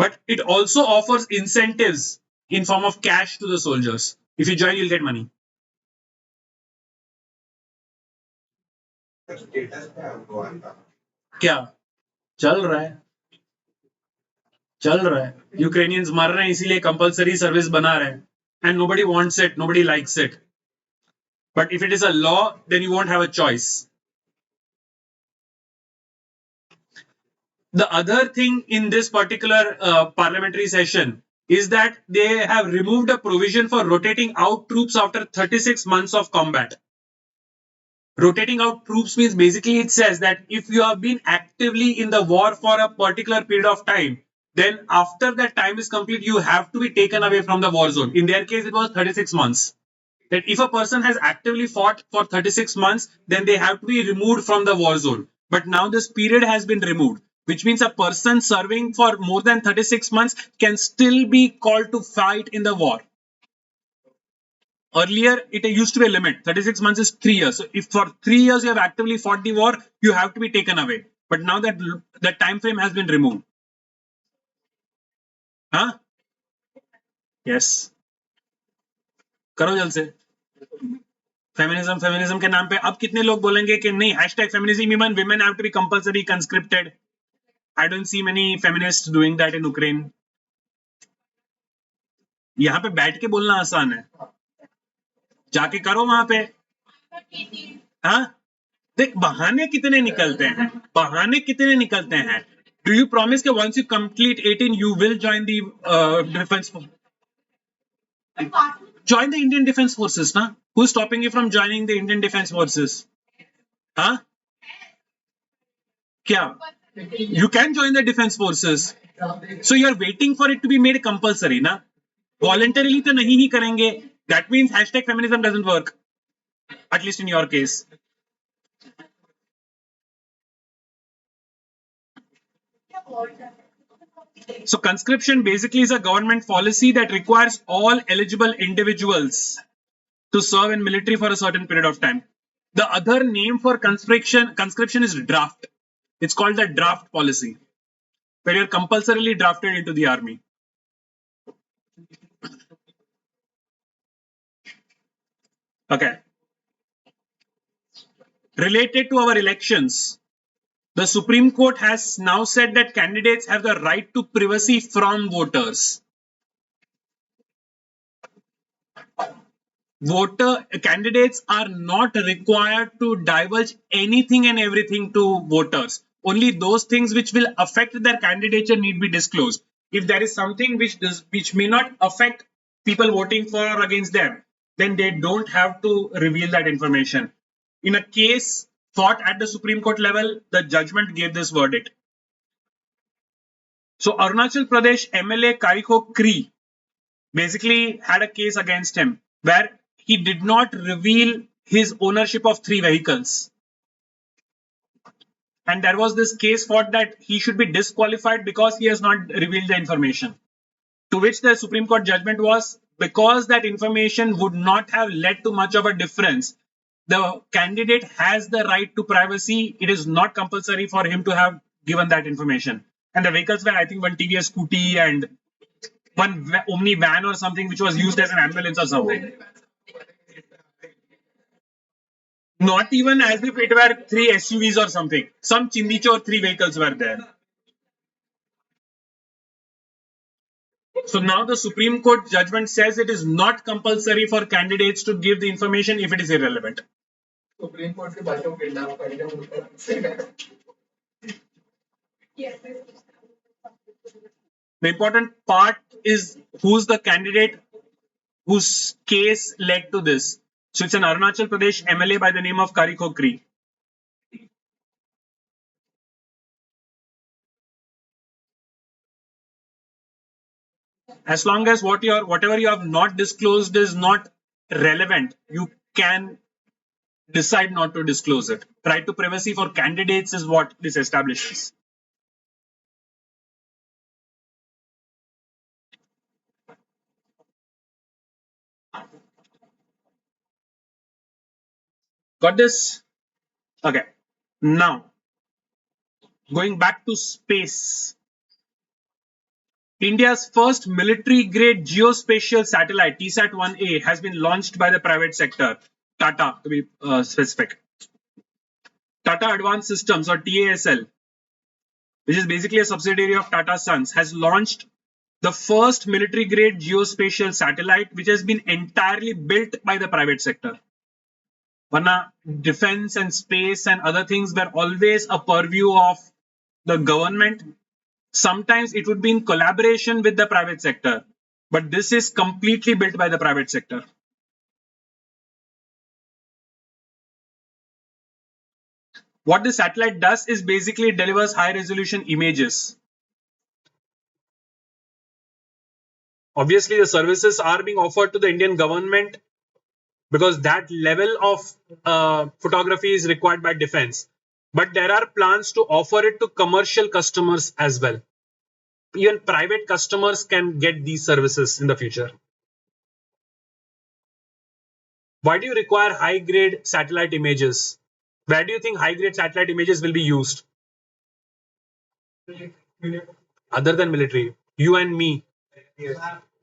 But it also offers incentives in form of cash to the soldiers. If you join, you'll get money. क्या चल रहा है Ukrainians मर रहे हैं इसीलिए compulsory service बना रहे हैं, and nobody wants it, nobody likes it. But if it is a law, then you won't have a choice. The other thing in this particular parliamentary session is that they have removed a provision for rotating out troops after 36 months of combat. Rotating out troops means basically it says that if you have been actively in the war for a particular period of time, then after that time is complete, you have to be taken away from the war zone. In their case, it was 36 months. That if a person has actively fought for 36 months, then they have to be removed from the war zone. But now this period has been removed, which means a person serving for more than 36 months can still be called to fight in the war. Earlier, it used to be a limit. 36 months is 3 years. So if for 3 years you have actively fought the war, you have to be taken away. But now that the time frame has been removed. Huh? Yes. करो जल्द से. Feminism के नाम पे अब कितने लोग बोलेंगे कि नहीं #feminism even women have to be compulsory conscripted. I don't see many feminists doing that in Ukraine. यहाँ पे बैठ के बोलना आसान है, जाके करो वहां पे. हाँ, देख बहाने कितने निकलते हैं. Do you promise that once you complete 18 you will join the defense force? Join the Indian Defense Forces, na? Who's stopping you from joining the Indian Defense Forces? Huh? Kya? You can join the Defense Forces. So you are waiting for it to be made compulsory, na? Voluntarily तो नहीं ही करेंगे. That means #feminism doesn't work. At least in your case. So conscription basically is a government policy that requires all eligible individuals to serve in military for a certain period of time. The other name for conscription is draft. It's called the draft policy, where you're compulsorily drafted into the army. Okay. Related to our elections, the Supreme Court has now said that candidates have the right to privacy from voters. Candidates are not required to divulge anything and everything to voters. Only those things which will affect their candidature need be disclosed. If there is something which may not affect people voting for or against them, then they don't have to reveal that information. In a case fought at the Supreme Court level, the judgment gave this verdict. So Arunachal Pradesh MLA Kariko Cree basically had a case against him where he did not reveal his ownership of 3 vehicles. And there was this case fought that he should be disqualified because he has not revealed the information. To which the Supreme Court judgment was, because that information would not have led to much of a difference, the candidate has the right to privacy. It is not compulsory for him to have given that information. And the vehicles were, I think, one TVS Scooty and one Omni van or something, which was used as an ambulance or something. Not even as if it were three SUVs or something. Some Chindicho 3 vehicles were there. So now the Supreme Court judgment says it is not compulsory for candidates to give the information if it is irrelevant. Supreme Court के बातों के नाम पर The important part is who's the candidate whose case led to this. So it's an Arunachal Pradesh MLA by the name of Kari Khokri. As long as whatever you have not disclosed is not relevant, you can decide not to disclose it. Right to privacy for candidates is what this establishes. Got this? Okay. Now, going back to space. India's first military-grade geospatial satellite, TSAT-1A, has been launched by the private sector, Tata to be specific. Tata Advanced Systems, or TASL, which is basically a subsidiary of Tata Sons, has launched the first military-grade geospatial satellite, which has been entirely built by the private sector. Varna, defense and space and other things were always a purview of the government. Sometimes it would be in collaboration with the private sector, but this is completely built by the private sector. What the satellite does is basically delivers high resolution images. Obviously, the services are being offered to the Indian government because that level of photography is required by defense. But there are plans to offer it to commercial customers as well. Even private customers can get these services in the future. Why do you require high-grade satellite images? Where do you think high-grade satellite images will be used? Other than military, you and me.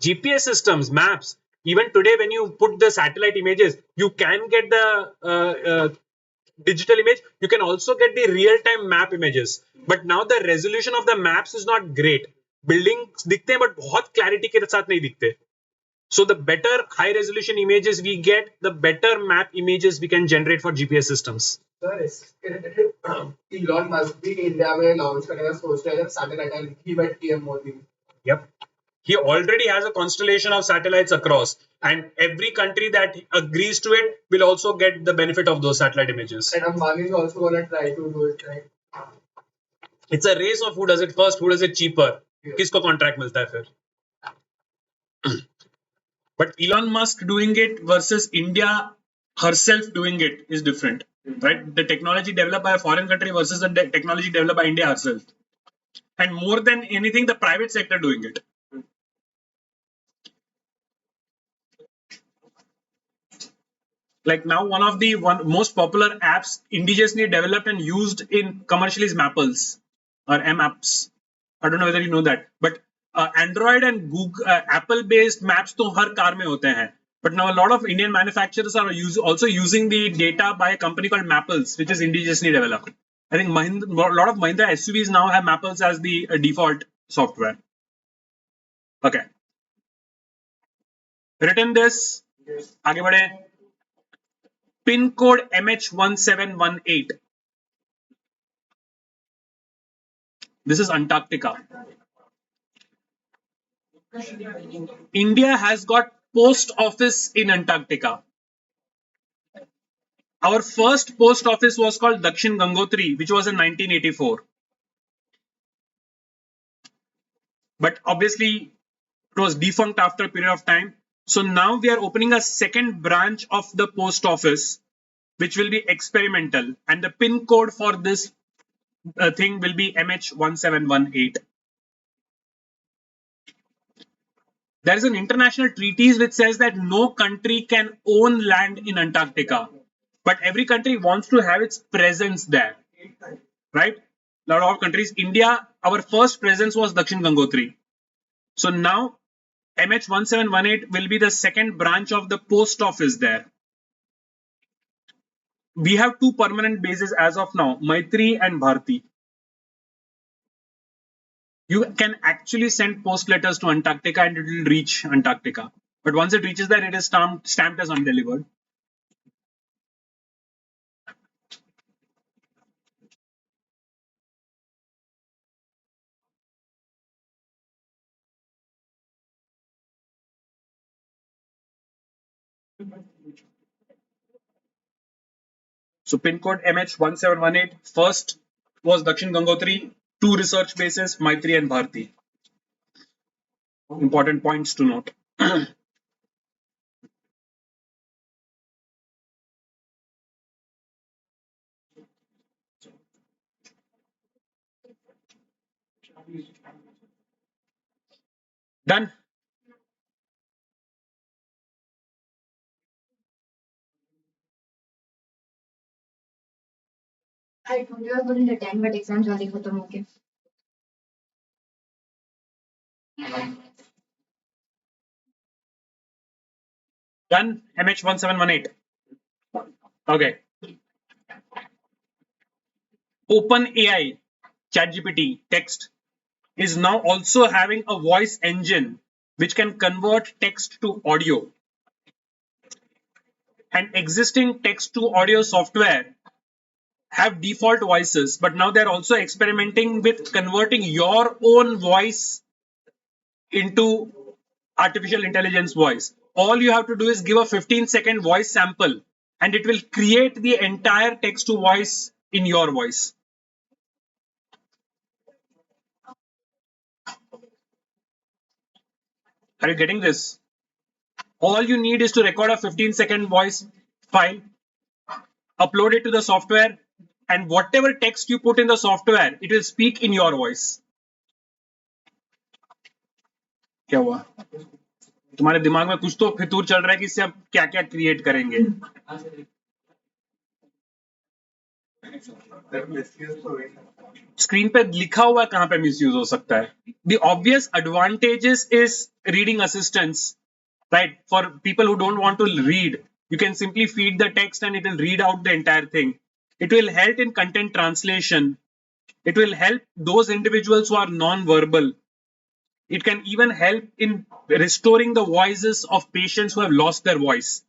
GPS systems, maps. Even today, when you put the satellite images, you can get the digital image. You can also get the real-time map images. But now the resolution of the maps is not great. Buildings दिखते हैं, but बहुत clarity के साथ नहीं दिखते. So the better high resolution images we get, the better map images we can generate for GPS systems. Sir, Elon Musk भी India में launch करने का सोच रहा है satellite he but PM Modi. Yep. He already has a constellation of satellites across, and every country that agrees to it will also get the benefit of those satellite images. And Ambani is also going to try to do it, right? It's a race of who does it first, who does it cheaper. किसको contract मिलता है फिर? But Elon Musk doing it versus India herself doing it is different, right? The technology developed by a foreign country versus the technology developed by India herself. And more than anything, the private sector doing it. Like now, one of the most popular apps indigenously developed and used in commercially is Mapples or Maps. I don't know whether you know that, but Android and Google, Apple-based maps to har car mein hote hain. But now a lot of Indian manufacturers are also using the data by a company called Mapples, which is indigenously developed. I think a lot of Mahindra SUVs now have Mapples as the default software. Okay. Written this. Yes. आगे बढ़े. Pin code MH1718. This is Antarctica. India has got post office in Antarctica. Our first post office was called Dakshin Gangotri, which was in 1984. But obviously, it was defunct after a period of time. So now we are opening a second branch of the post office, which will be experimental. And the pin code for this thing will be MH1718. There is an international treaty which says that no country can own land in Antarctica. but every country wants to have its presence there, right? A lot of countries. India, our first presence was Dakshin Gangotri. So now MH1718 will be the second branch of the post office there. We have two permanent bases as of now, Maitri and Bharti. You can actually send post letters to Antarctica and it will reach Antarctica. But once it reaches there, it is stamped as undelivered. So pin code MH1718, first was Dakshin Gangotri, two research bases, Maitri and Bharti. Important points to note. Done. I told you I wouldn't attend, but exams are khatam ho gaye. Done. MH1718. Okay. OpenAI, ChatGPT, text is now also having a voice engine which can convert text to audio. And existing text to audio software have default voices, but now they're also experimenting with converting your own voice into artificial intelligence voice. All you have to do is give a 15-second voice sample and it will create the entire text to voice in your voice. Are you getting this? All you need is to record a 15-second voice file, upload it to the software, and whatever text you put in the software, it will speak in your voice. क्या हुआ? तुम्हारे दिमाग में कुछ तो फितूर चल रहा है कि इससे अब क्या क्या क्रिएट करेंगे. स्क्रीन पे लिखा हुआ है कहां पे मिसयूज हो सकता है. The obvious advantages is reading assistance, right? For people who don't want to read, you can simply feed the text and it will read out the entire thing. It will help in content translation. It will help those individuals who are non-verbal. It can even help in restoring the voices of patients who have lost their voice.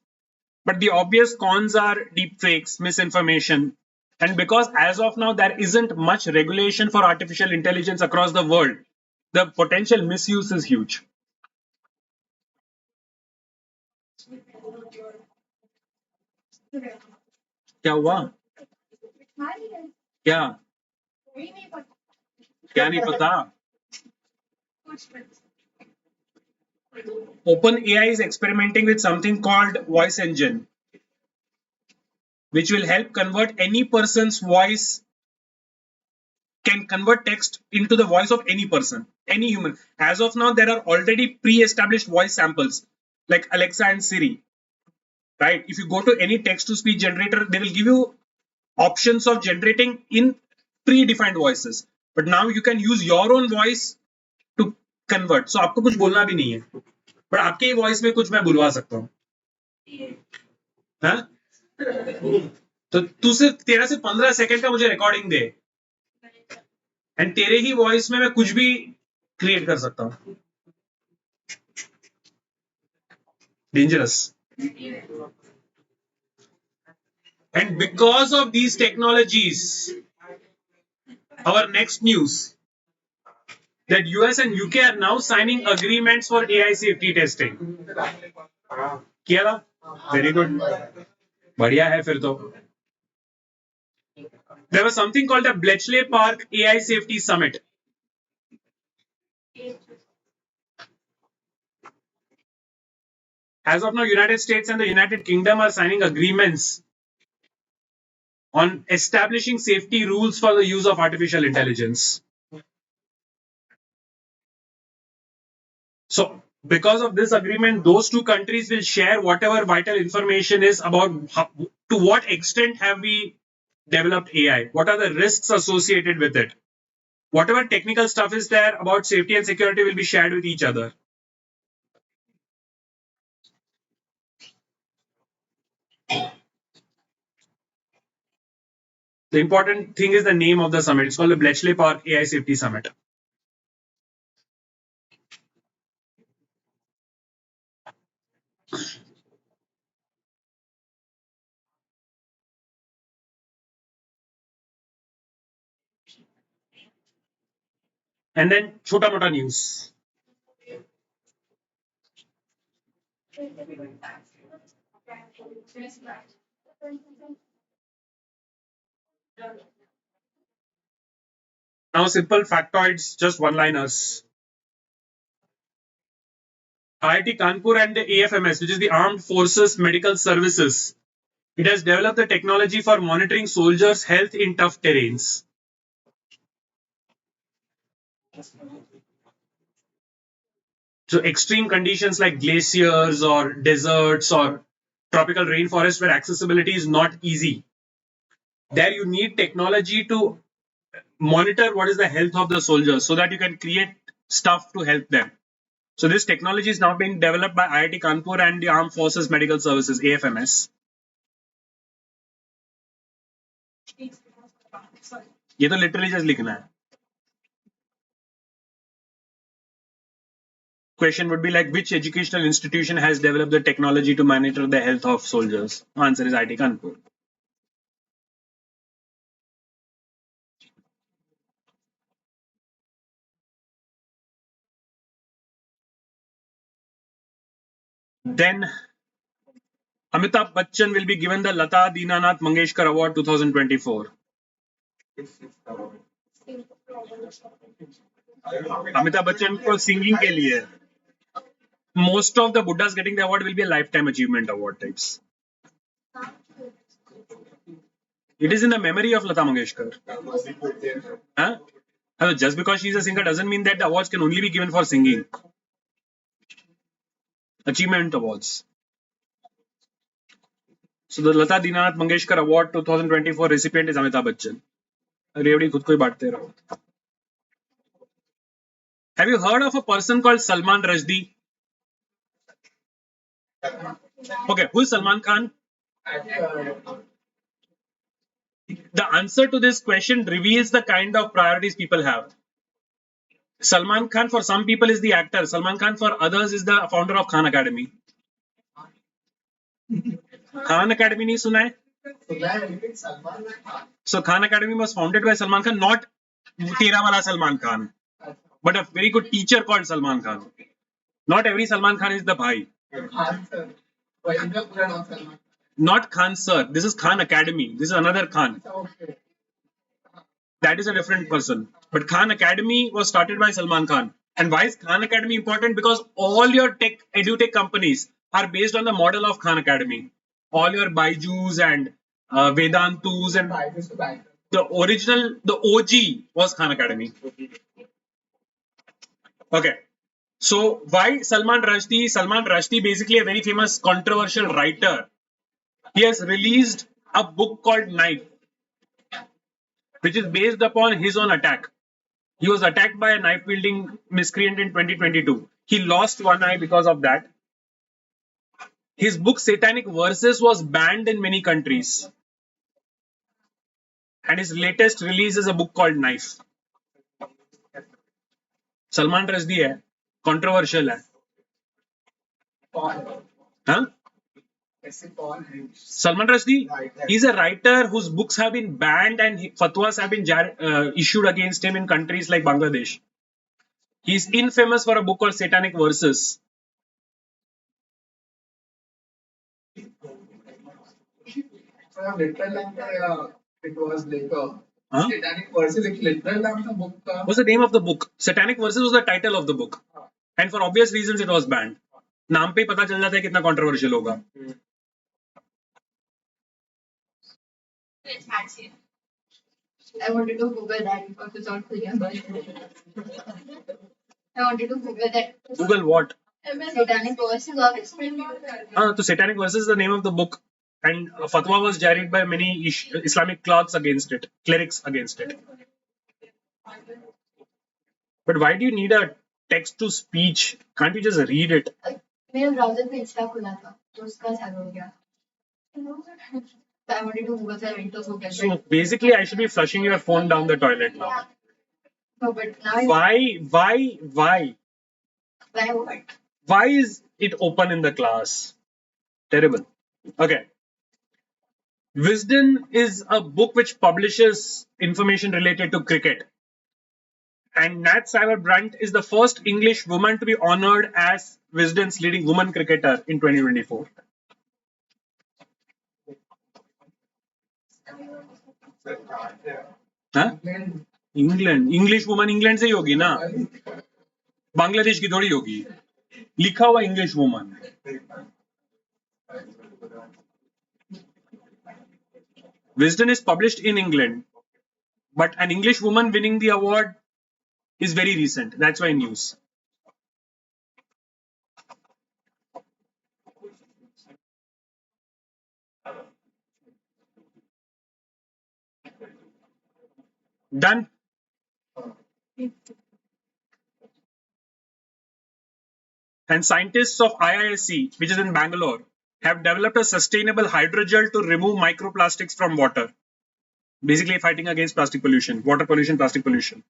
But the obvious cons are deepfakes, misinformation. And because as of now, there isn't much regulation for artificial intelligence across the world, the potential misuse is huge. क्या हुआ? क्या? क्या नहीं पता? OpenAI is experimenting with something called voice engine, which will help convert any person's voice, can convert text into the voice of any person, any human. As of now, there are already pre-established voice samples like Alexa and Siri, right? If you go to any text-to-speech generator, they will give you options of generating in predefined voices. But now you can use your own voice to convert. So आपको कुछ बोलना भी नहीं है, but आपके ही voice में कुछ मैं बुलवा सकता हूँ. हाँ? तो तू सिर्फ 13 से 15 सेकंड का मुझे रिकॉर्डिंग दे एंड तेरे ही वॉइस में मैं कुछ भी क्रिएट कर सकता हूँ. Dangerous. And because of these technologies, our next news that US and UK are now signing agreements for AI safety testing. किया था? Very good. बढ़िया है फिर तो. There was something called the Bletchley Park AI Safety Summit. As of now, United States and the United Kingdom are signing agreements on establishing safety rules for the use of artificial intelligence. So Because of this agreement, those two countries will share whatever vital information is about to what extent have we developed AI, what are the risks associated with it. Whatever technical stuff is there about safety and security will be shared with each other. The important thing is the name of the summit. It's called the Bletchley Park AI Safety Summit. And then Chota Mota news. Now simple factoids, just one-liners. IIT Kanpur and the AFMS, which is the Armed Forces Medical Services, it has developed the technology for monitoring soldiers' health in tough terrains. So extreme conditions like glaciers or deserts or tropical rainforests where accessibility is not easy. There you need technology to monitor what is the health of the soldiers so that you can create stuff to help them. So this technology is now being developed by IIT Kanpur and the Armed Forces Medical Services, AFMS. ये तो literally just लिखना है. Question would be like, which educational institution has developed the technology to monitor the health of soldiers? Answer is IIT Kanpur. Then Amitabh Bachchan will be given the Lata Dinanath Mangeshkar Award 2024. Amitabh Bachchan को singing के लिए. Most of the Buddhas getting the award will be a lifetime achievement award types. It is in the memory of Lata Mangeshkar. Huh? Just because she is a singer doesn't mean that the awards can only be given for singing. Achievement awards. So the Lata Dinanath Mangeshkar Award 2024 recipient is Amitabh Bachchan. रेवड़ी खुद को ही बांटते रहो. Have you heard of a person called Salman Rushdie? Okay, who is Salman Khan? The answer to this question reveals the kind of priorities people have. Salman Khan for some people is the actor. Salman Khan for others is the founder of Khan Academy. Khan Academy नहीं सुना है? So Khan Academy was founded by Salman Khan, not तेरा वाला Salman Khan, but a very good teacher called Salman Khan. Not every Salman Khan is the bhai. Khan sir. Why is the pura naam Salman? Not Khan sir. This is Khan Academy. This is another Khan. Okay. That is a different person. But Khan Academy was started by Salman Khan. And why is Khan Academy important? Because all your edutech companies are based on the model of Khan Academy. All your Byju's and Vedantus and the original, the OG was Khan Academy. Okay. So why Salman Rushdie? Salman Rushdie, basically a very famous controversial writer. He has released a book called Knife, which is based upon his own attack. He was attacked by a knife-wielding miscreant in 2022. He lost one eye because of that. His book Satanic Verses was banned in many countries. And his latest release is a book called Knife. Salman Rushdie hai, controversial hai. Huh? Salman Rushdie, he's a writer whose books have been banned and fatwas have been issued against him in countries like Bangladesh. He's infamous for a book called Satanic Verses. It was like a Satanic Verses, like literal name the book. What's the name of the book? Satanic Verses was the title of the book. And for obvious reasons it was banned. नाम पे ही पता चल जाता है कितना controversial होगा. I wanted to Google that because it's not clear. I wanted to Google that. Google what? Satanic verses of Islam. So Satanic Verses is the name of the book, and a fatwa was carried by many Islamic clerics against it. But why do you need a text to speech? Can't you just read it? मेरे browser पे Insta खुला था तो उसका चालू हो गया. So I wanted to Google the Windows Google. So basically, I should be flushing your phone down the toilet now. No, but now Why? why what? Why is it open in the class? Terrible. Okay. Wisden is a book which publishes information related to cricket. And Nat Cyberbrandt is the first English woman to be honored as Wisden's leading woman cricketer in 2024. Huh? England English woman England से ही होगी ना, बांग्लादेश की थोड़ी होगी. लिखा हुआ English woman. Wisden is published in England, but an English woman winning the award is very recent. That's why news. Done. And scientists of IISc, which is in Bangalore, have developed a sustainable hydrogel to remove microplastics from water. Basically fighting against plastic pollution, water pollution, plastic pollution.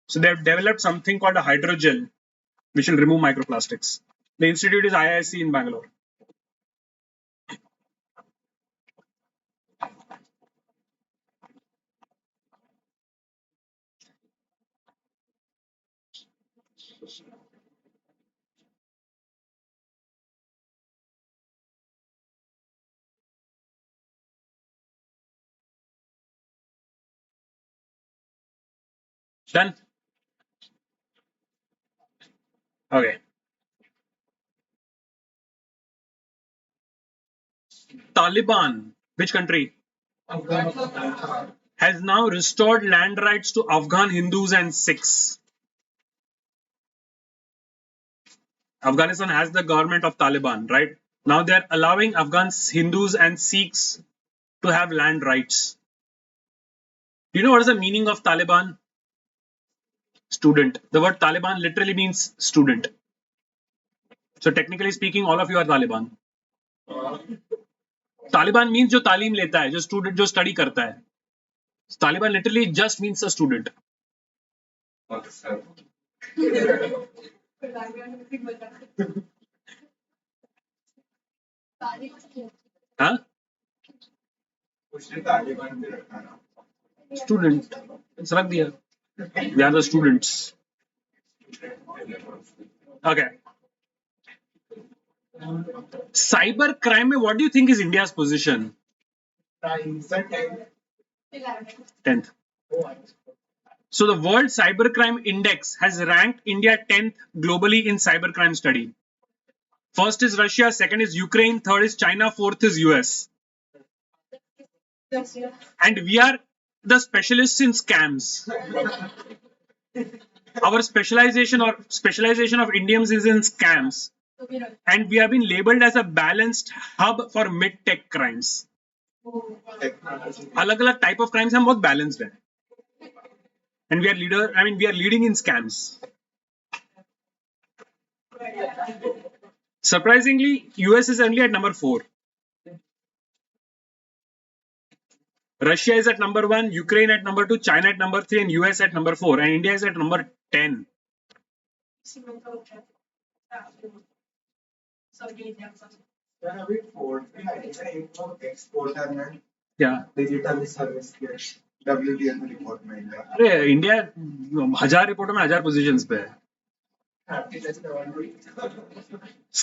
So they have developed something called a hydrogel, which will remove microplastics. The institute is IISc in Bangalore. Done. Okay. Taliban, which country, has now restored land rights to Afghan Hindus and Sikhs. Afghanistan has the government of Taliban, right? Now they are allowing Afghan Hindus and Sikhs to have land rights. Do you know what is the meaning of Taliban? Student. The word Taliban literally means student. So technically speaking, all of you are Taliban. Taliban means जो तालीम लेता है, जो student जो study करता है. Taliban literally just means a student. Huh? Student. It's रख दिया. We are the students. Okay. Cyber crime, what do you think is India's position? 10th. So the World Cybercrime Index has ranked India 10th globally in cybercrime study. First is Russia, second is Ukraine, third is China, fourth is US. And we are the specialists in scams. Our specialization of Indians is in scams. And we have been labeled as a balanced hub for mid-tech crimes. अलग-अलग type of crimes हम बहुत balanced हैं. And we are leading in scams. Surprisingly, US is only at number 4. Russia is at number 1, Ukraine at number 2, China at number 3, and US at number 4, and India is at number 10. Yeah. Digital service WTN report में अरे India 1000 रिपोर्टों में 1000 positions पे है.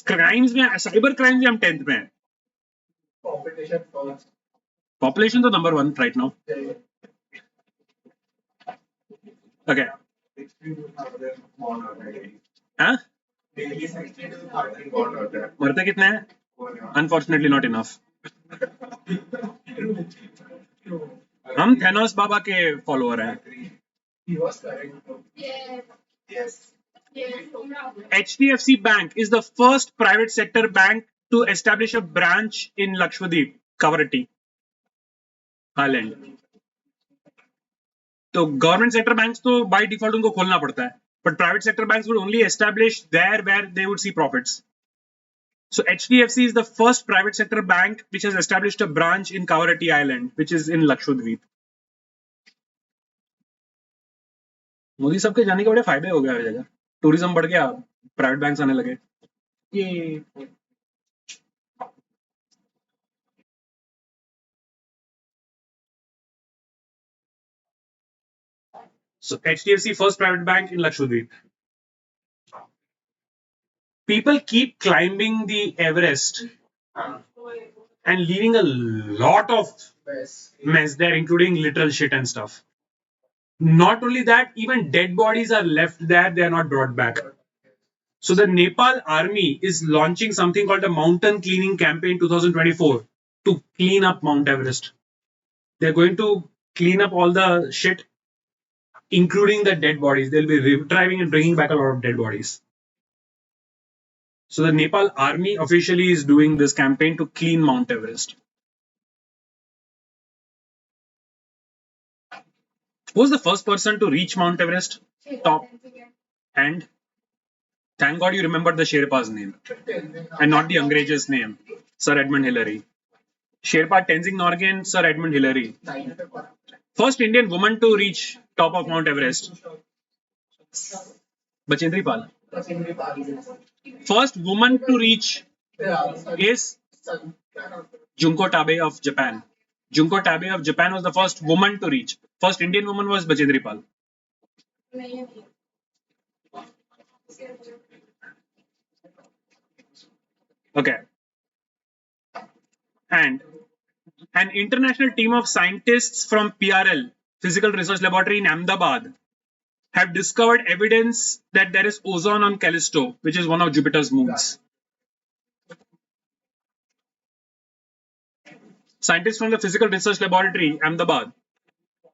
Crimes में, cyber crimes में हम 10th में हैं. Population तो number 1 right now. Okay. हाँ? मरते कितने हैं? Unfortunately not enough. हम थेनोस बाबा के फॉलोअर हैं. Yes. HDFC Bank is the first private sector bank to establish a branch in Lakshadweep, Kavaratti Island. तो गवर्नमेंट सेक्टर बैंक्स तो बाय डिफॉल्ट उनको खोलना पड़ता है, but private sector banks would only establish there where they would see profits. So HDFC is the first private sector bank which has established a branch in Kavaratti Island, which is in Lakshadweep. Modi साहब के जाने के बड़े फायदे हो गए हर जगह, tourism बढ़ गया, प्राइवेट बैंक्स आने लगे. ये So HDFC first private bank in Lakshadweep. People keep climbing the Everest and leaving a lot of mess there, including literal shit and stuff. Not only that, even dead bodies are left there, they are not brought back. So the Nepal army is launching something called the Mountain Cleaning Campaign 2024 to clean up Mount Everest. They're going to clean up all the shit, including the dead bodies. They'll be retrieving and bringing back a lot of dead bodies. So the Nepal army officially is doing this campaign to clean Mount Everest. Who was the first person to reach Mount Everest? Top. And thank God you remembered the Sherpa's name and not the Angrej's name, Sir Edmund Hillary. Sherpa Tenzing Norgay, Sir Edmund Hillary. First Indian woman to reach top of Mount Everest. Bachendri Pal. First woman to reach is Junko Tabe of Japan. Junko Tabe of Japan was the first woman to reach. First Indian woman was Bachendri Pal. Okay. And an international team of scientists from PRL, Physical Research Laboratory in Ahmedabad, have discovered evidence that there is ozone on Callisto, which is one of Jupiter's moons. Scientists from the Physical Research Laboratory, Ahmedabad,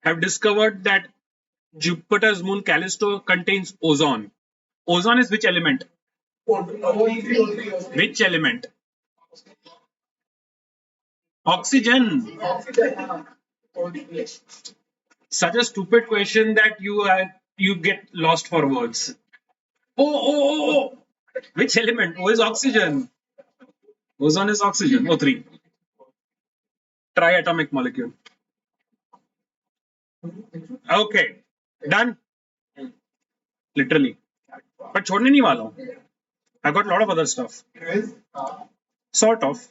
have discovered that Jupiter's moon Callisto contains ozone. Ozone is which element? Which element? Oxygen. Such a stupid question that you get lost for words. Oh. Which element? O is oxygen. Ozone is oxygen. O3. Triatomic molecule. Okay. Done. Literally. But छोड़ने नहीं वाला हूँ. I got a lot of other stuff. Sort of.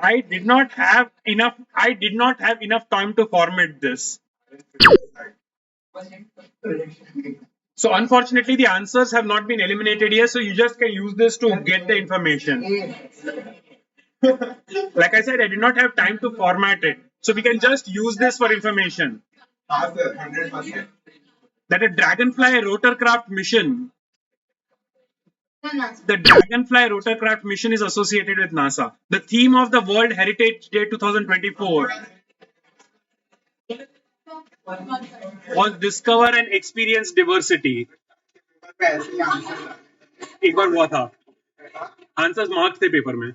I did not have enough time to format this. So unfortunately, the answers have not been eliminated yet. So you just can use this to get the information. Like I said, I did not have time to format it. So we can just use this for information. That a Dragonfly rotorcraft mission. The Dragonfly rotorcraft mission is associated with NASA. The theme of the World Heritage Day 2024 was discover and experience diversity. एक बार हुआ था. Answers marks थे paper में.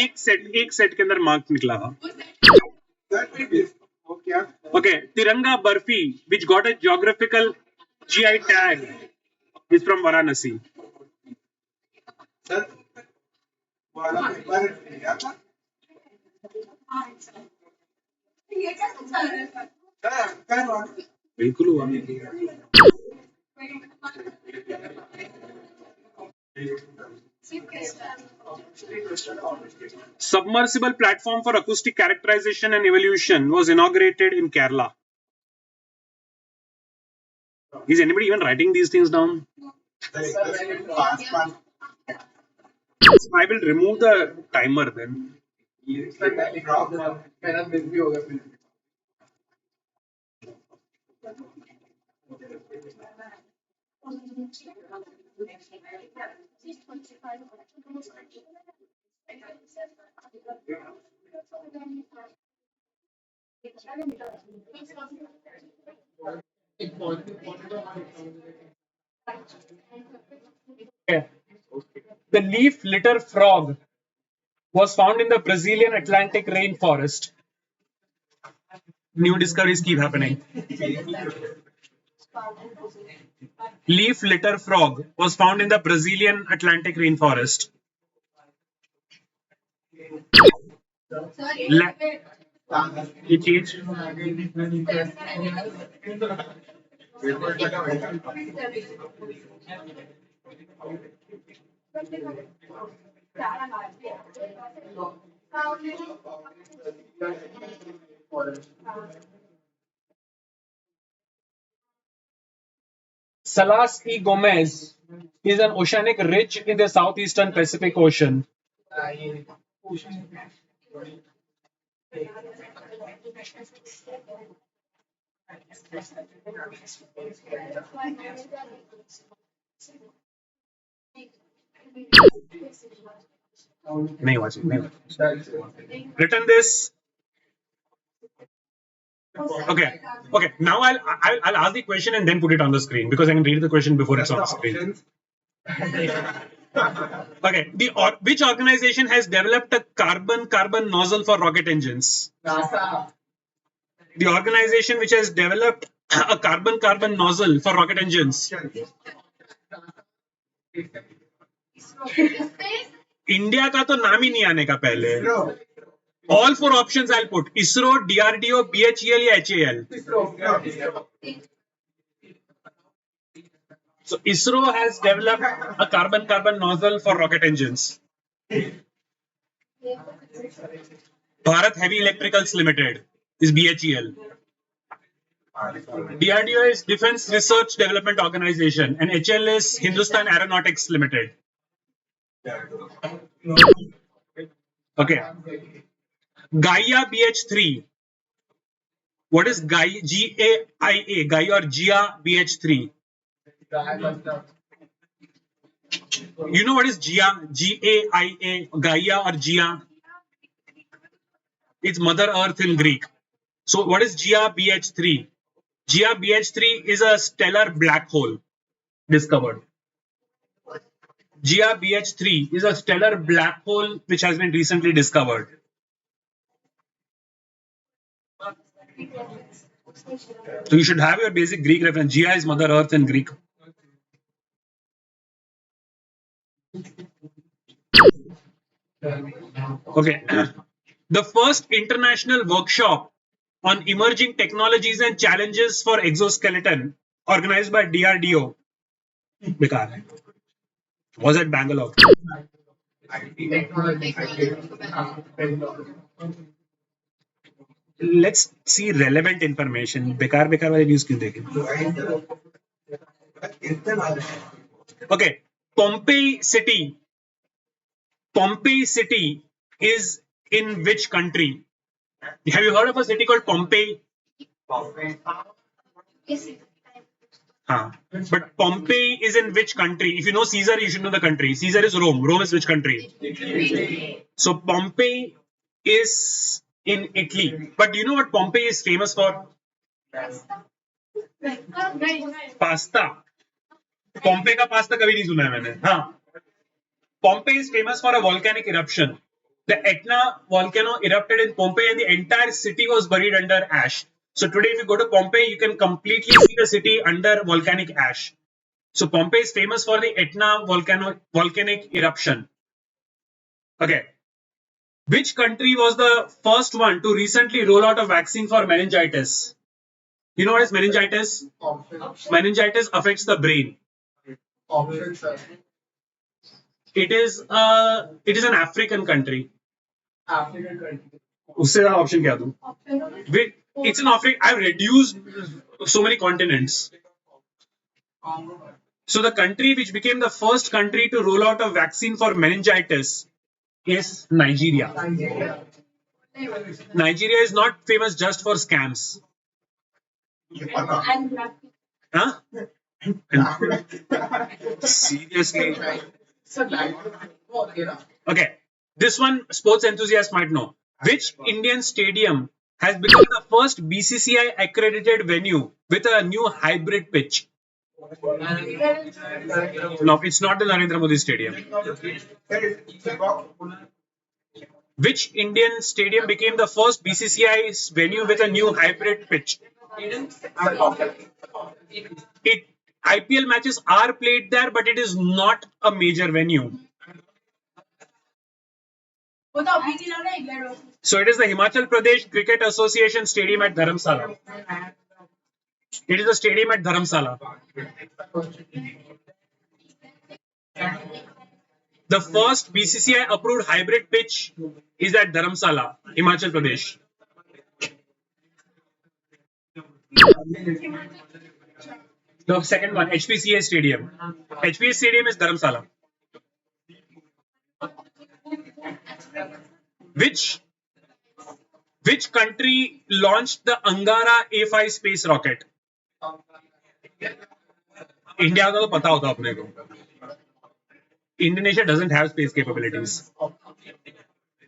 एक set के अंदर marks निकला था. Okay, Tiranga Barfi, which got a geographical GI tag, is from Varanasi. बिल्कुल हुआ. Submersible platform for acoustic characterization and evaluation was inaugurated in Kerala. Is anybody even writing these things down? I will remove the timer then. Okay. The leaf litter frog was found in the Brazilian Atlantic rainforest. New discoveries keep happening. Leaf litter frog was found in the Brazilian Atlantic rainforest. La- ये चीज Salas E. Gomez is an oceanic ridge in the southeastern Pacific Ocean. नहीं हुआ नहीं हुआ. Written this. Okay. Okay. Now I'll ask the question and then put it on the screen because I can read the question before it's on the screen. Okay. Which organization has developed a carbon nozzle for rocket engines? NASA. The organization which has developed a carbon nozzle for rocket engines. India का तो नाम ही नहीं आने का पहले. All four options I'll put: ISRO, DRDO, BHEL या HAL. So ISRO has developed a carbon nozzle for rocket engines. Bharat Heavy Electricals Limited is BHEL. DRDO is Defense Research Development Organization and HAL is Hindustan Aeronautics Limited. Okay. Gaia BH3. What is Gaia? GAIA, Gaia or GIA BH3? You know what is GIA? GAIA, Gaia or GIA? It's Mother Earth in Greek. So what is GIA BH3? GIA BH3 is a stellar black hole discovered. GIA BH3 is a stellar black hole which has been recently discovered. So you should have your basic Greek reference. GIA is Mother Earth in Greek. Okay. The first international workshop on emerging technologies and challenges for exoskeleton organized by DRDO was at Bangalore. Let's see relevant information. बेकार वाले news क्यों देखें? Okay, Pompeii city is in which country? Have you heard of a city called Pompeii? But Pompeii is in which country? If you know Caesar, you should know the country. Caesar is Rome. Rome is which country? So Pompeii is in Italy. But do you know what Pompeii is famous for? Pasta. Pompeii का pasta कभी नहीं सुना है मैंने. हाँ. Pompeii is famous for a volcanic eruption. The Etna volcano erupted in Pompeii and the entire city was buried under ash. So today if you go to Pompeii, you can completely see the city under volcanic ash. So Pompeii is famous for the Etna volcanic eruption. Okay. Which country was the first one to recently roll out a vaccine for meningitis? You know what is meningitis? Meningitis affects the brain. It is an African country. उससे ज़्यादा option क्या दूँ? Wait, it's an Africa. I've reduced so many continents. So the country which became the first country to roll out a vaccine for meningitis is Nigeria. Nigeria is not famous just for scams. Huh? Seriously. Sir, okay, na? Okay, this one sports enthusiasts might know. Which Indian stadium has become the first BCCI accredited venue with a new hybrid pitch? No, it's not the Narendra Modi Stadium. Which Indian stadium became the first BCCI venue with a new hybrid pitch? It IPL matches are played there, but it is not a major venue. So it is the Himachal Pradesh Cricket Association Stadium at Dharamsala. It is a stadium at Dharamsala. The first BCCI approved hybrid pitch is at Dharamsala, Himachal Pradesh. The second one, HPCA Stadium. HPCA Stadium is Dharamsala. Which country launched the Angara A5 space rocket? India का तो पता होगा अपने को. Indonesia doesn't have space capabilities.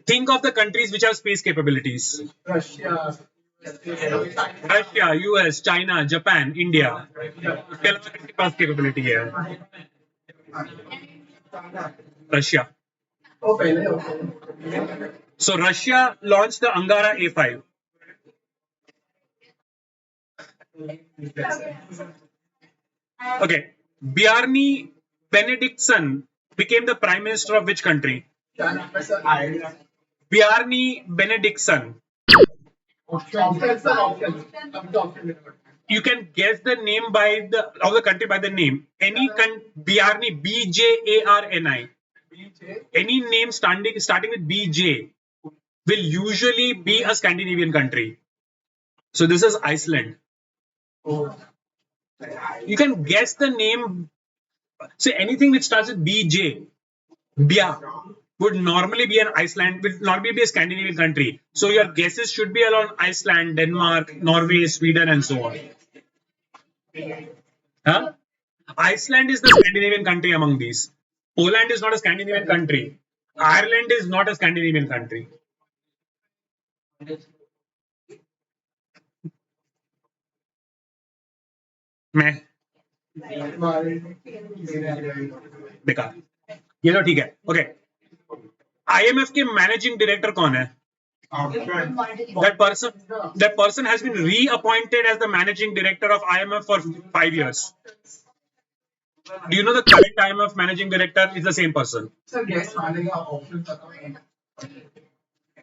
Think of the countries which have space capabilities. Russia, US, China, Japan, India. उसके अलावा किसके पास capability है? Russia. oh, पहले, okay. So Russia launched the Angara A5. Okay. Bjarni Benediktsson became the prime minister of which country? Bjarni Benediktsson. You can guess the name of the country by the name. Bjarni, BJARNI. Any name starting with BJ will usually be a Scandinavian country. So this is Iceland. You can guess the name. So anything which starts with BJ, Bia, would normally be an Iceland, would normally be a Scandinavian country. So your guesses should be around Iceland, Denmark, Norway, Sweden, and so on. Huh? Iceland is the Scandinavian country among these. Poland is not a Scandinavian country. Ireland is not a Scandinavian country. मैं बेकार ये तो ठीक है. Okay, IMF के managing director कौन है? That person has been reappointed as the managing director of IMF for 5 years. Do you know the current IMF managing director is the same person? Sir, guess option.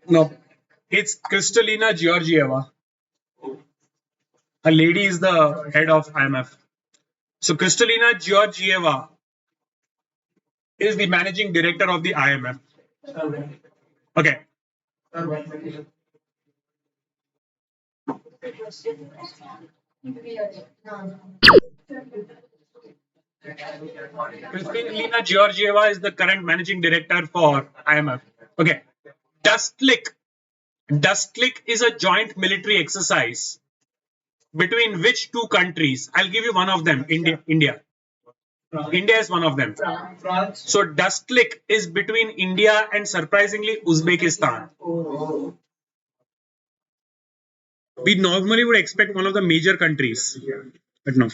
No, it's Kristalina Georgieva. A lady is the head of IMF. So Kristalina Georgieva is the managing director of the IMF. Okay. Kristalina Georgieva is the current managing director for IMF. Okay. Dustlick is a joint military exercise between which two countries? I'll give you one of them. India. India is one of them. France. So Dustlick is between India and surprisingly Uzbekistan. We normally would expect one of the major countries, but no.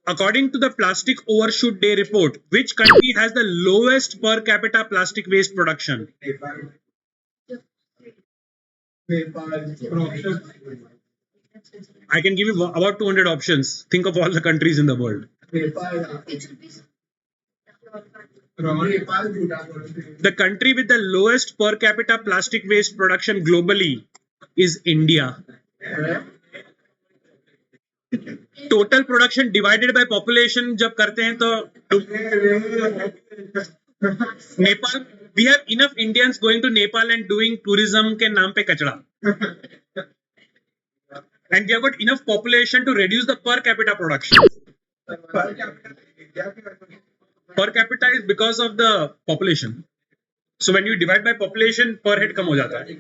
According to the Plastic Overshoot Day report, which country has the lowest per capita plastic waste production? I can give you about 200 options. Think of all the countries in the world. The country with the lowest per capita plastic waste production globally is India. Total production divided by population जब करते हैं तो Nepal, we have enough Indians going to Nepal and doing tourism के नाम पे कचरा. And we have got enough population to reduce the per capita production. Per capita is because of the population. So when you divide by population, per head कम हो जाता है.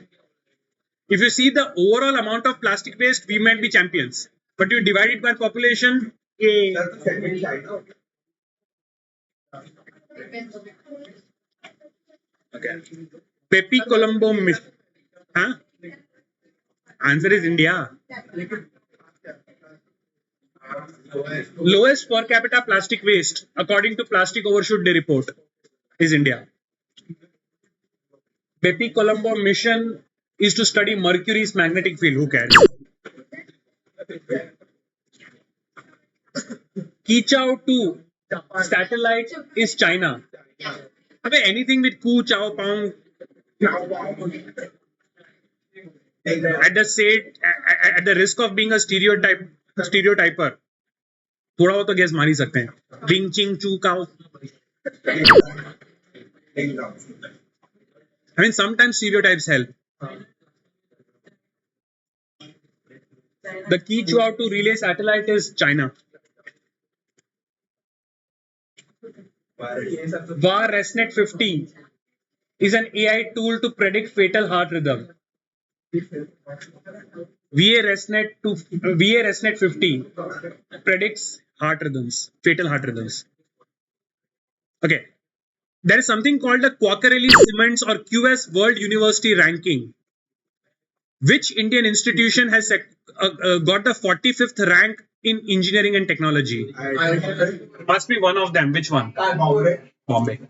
If you see the overall amount of plastic waste, we might be champions. But you divide it by population, okay. Pepe Colombo mission. Huh? Answer is India. Lowest per capita plastic waste, according to Plastic Overshoot Day report, is India. Pepe Colombo mission is to study Mercury's magnetic field. Who cares? Kichao 2 satellite is China. Okay, anything with Ku, Chao, Pang, at the risk of being a stereotyper, थोड़ा हो तो guess मार ही सकते हैं. Bing, Ching, Chu, Kao. I mean, sometimes stereotypes help. The Kichao 2 relay satellite is China. VAR ResNet 50 is an AI tool to predict fatal heart rhythm. VA ResNet 50 predicts heart rhythms, fatal heart rhythms. Okay. There is something called the Quacquarelli Siemens or QS World University Ranking. Which Indian institution has got the 45th rank in engineering and technology? Must be one of them. Which one? Bombay.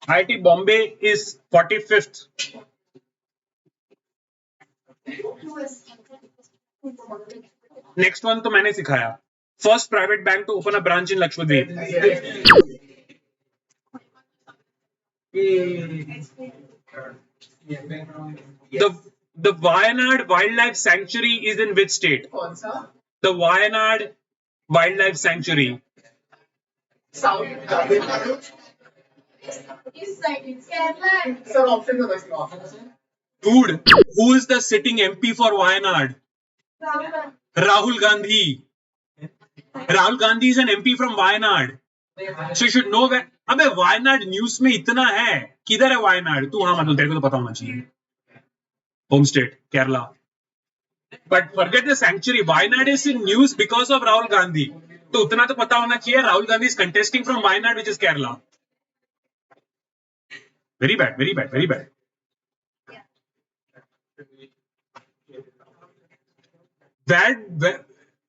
IIT Bombay is 45th. Next one तो मैंने सिखाया. First private bank to open a branch in Lakshadweep. The Wayanad Wildlife Sanctuary is in which state? The Wayanad Wildlife Sanctuary. South. East side, it's Kerala. Sir, option option. Dude, who is the sitting MP for Wayanad? Rahul. Rahul Gandhi. Rahul Gandhi is an MP from Wayanad. So you should know that. अबे Wayanad news में इतना है. किधर है वायनाड? तू हाँ मतलब तेरे को तो पता होना चाहिए. Home state, Kerala. But forget the sanctuary. Wayanad is in news because of Rahul Gandhi. तो उतना तो पता होना चाहिए. Rahul Gandhi is contesting from Wayanad, which is Kerala. Very bad, very bad, very bad.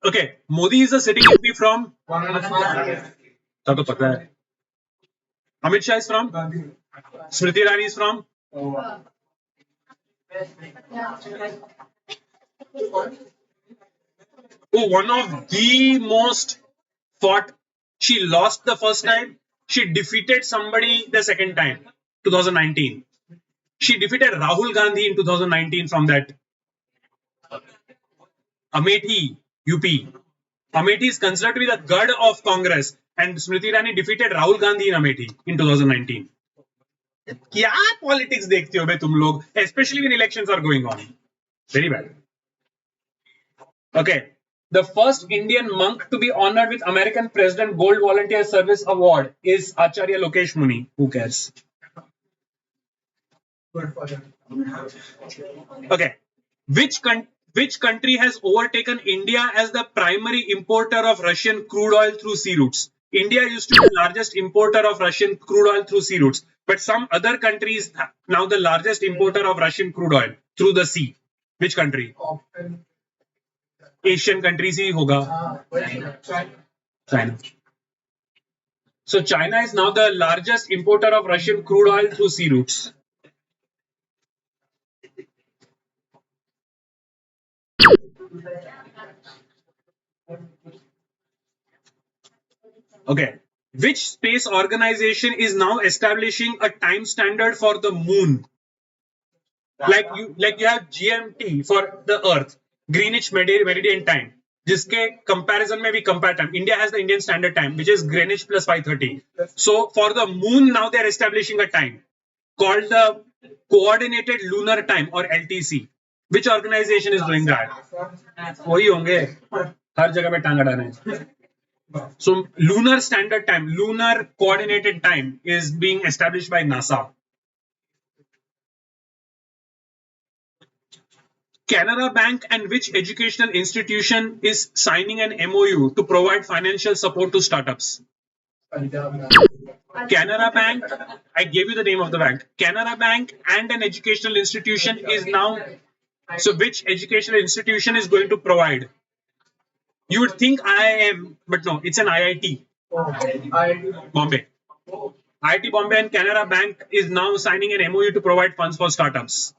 Okay, Modi is a sitting MP from. तब तो पता है. Amit Shah is from. Smriti Irani is from. Oh, one of the most fought. She lost the first time. She defeated somebody the second time. 2019. She defeated Rahul Gandhi in 2019 from that. Amethi, UP. Amethi is considered to be the god of Congress, and Smriti Irani defeated Rahul Gandhi in Amethi in 2019. क्या politics देखते हो बे तुम लोग? Especially when elections are going on. Very bad. Okay. The first Indian monk to be honored with American President Gold Volunteer Service Award is Acharya Lokesh Muni. Who cares? Good for them. Okay. Which country has overtaken India as the primary importer of Russian crude oil through sea routes? India used to be the largest importer of Russian crude oil through sea routes, but some other countries now the largest importer of Russian crude oil through the sea. Which country? Often. Asian countries ही होगा. China. So China is now the largest importer of Russian crude oil through sea routes. Okay. Which space organization is now establishing a time standard for the moon? Like you have GMT for the Earth, Greenwich Meridian Time. जिसके comparison में भी compare time. India has the Indian Standard Time, which is Greenwich plus 5:30. So for the moon now they are establishing a time called the Coordinated Lunar Time or LTC. Which organization is doing that? वही होंगे. हर जगह पे टांग अड़ाने. So lunar standard time, lunar coordinated time is being established by NASA. Canara Bank and which educational institution is signing an MOU to provide financial support to startups? Canara Bank, I gave you the name of the bank. Canara Bank and an educational institution is now. So which educational institution is going to provide? You would think IIM, but no, it's an IIT. Bombay. IIT Bombay and Canara Bank is now signing an MOU to provide funds for startups.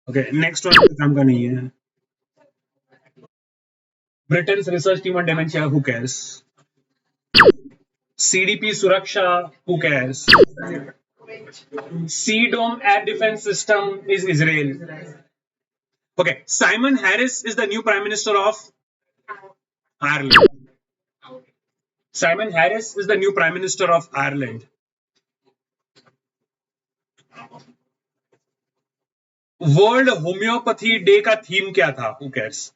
Okay, next one काम का नहीं है. Britain's research team on dementia, who cares? CDP Suraksha, who cares? Sea Dome Air Defense System is Israel. Okay, Simon Harris is the new Prime Minister of Ireland. Simon Harris is the new Prime Minister of Ireland. World Homeopathy Day का theme क्या था? Who cares?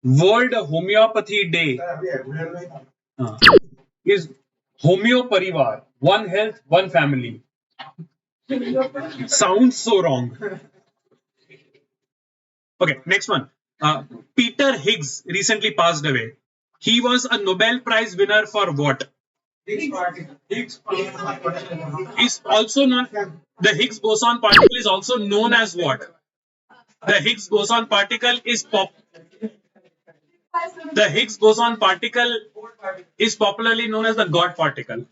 World Homeopathy Day is Homeo Parivar, one health, one family. Sounds so wrong. Okay, next one. Peter Higgs recently passed away. He was a Nobel Prize winner for what? Is also known. The Higgs boson particle is also known as what? The Higgs boson particle is The Higgs boson particle is popularly known as the God particle.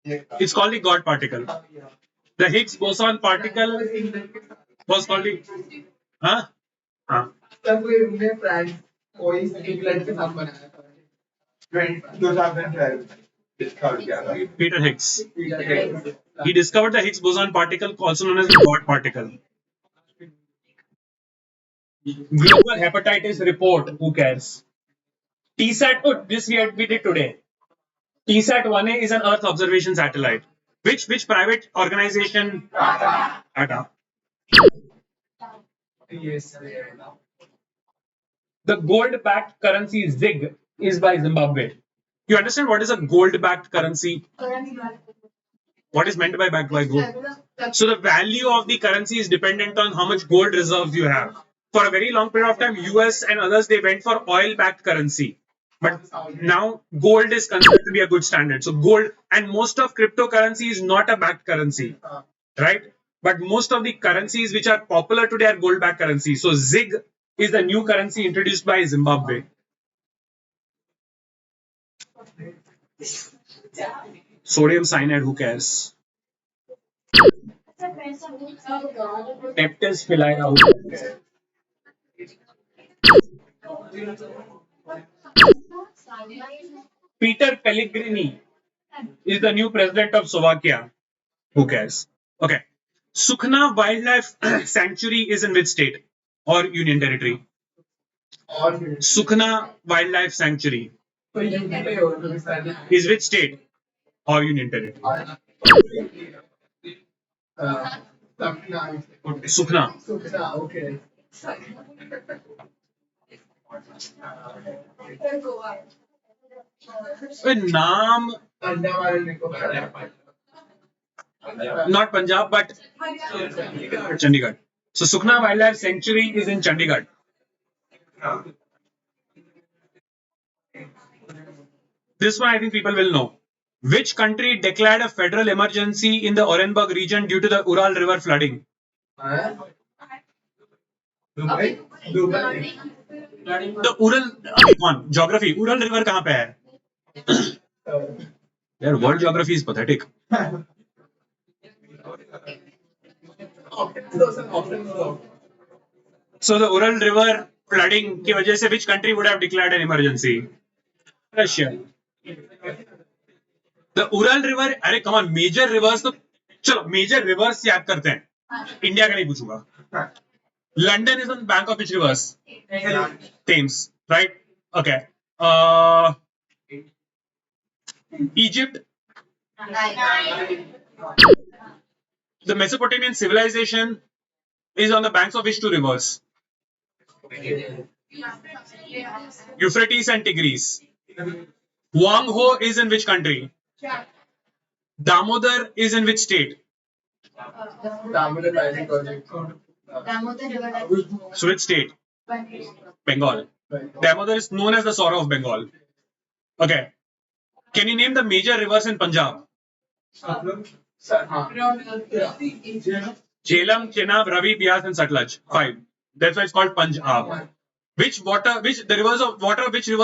It's called the God particle. The Higgs boson particle was called the. Huh? Huh. तब कोई उन्हें France कोई England के साथ बनाया था 2012 discover किया था Peter Higgs. He discovered the Higgs boson particle, also known as the God particle. Global hepatitis report. Who cares? TSAT. Oh, this we did today. TSAT-1A is an Earth observation satellite. Which private organization? Tata. Yes. The gold-backed currency ZIG is by Zimbabwe. You understand what is a gold-backed currency? What is meant by backed by gold? So the value of the currency is dependent on how much gold reserves you have. For a very long period of time, US and others, they went for oil-backed currency. But now gold is considered to be a good standard. So gold, and most of cryptocurrency is not a backed currency, right? But most of the currencies which are popular today are gold-backed currency. So ZIG is the new currency introduced by Zimbabwe. Sodium cyanide, who cares? Peptis filera, who cares? Peter Pellegrini is the new president of Slovakia. Who cares? Okay. Sukhna Wildlife Sanctuary is in which state or union territory? Sukhna Wildlife Sanctuary is which state or union territory? Sukhna. Okay. Naam, not Punjab, but Chandigarh. So Sukhna Wildlife Sanctuary is in Chandigarh. This one I think people will know. Which country declared a federal emergency in the Orenburg region due to the Ural River flooding? Dubai. The Ural, okay, come on, geography. Ural River कहाँ पे है? Yaar, world geography is pathetic. So the Ural River flooding की वजह से which country would have declared an emergency? Russia. The Ural River, अरे come on, major rivers तो चलो major rivers याद करते हैं. इंडिया का नहीं पूछूंगा. London is on the bank of which rivers? Thames, right? Okay. Egypt. The Mesopotamian civilization is on the banks of which two rivers? Euphrates and Tigris. Wang Ho is in which country? Damodar is in which state? Damodar Valley Project. Damodar River Delta. So which state? Bengal. Damodar is known as the sorrow of Bengal. Okay. Can you name the major rivers in Punjab? Sir, हाँ. Jhelum, Chenab, Ravi, Bias, and Satluj. 5. That's why it's called Punjab. Which rivers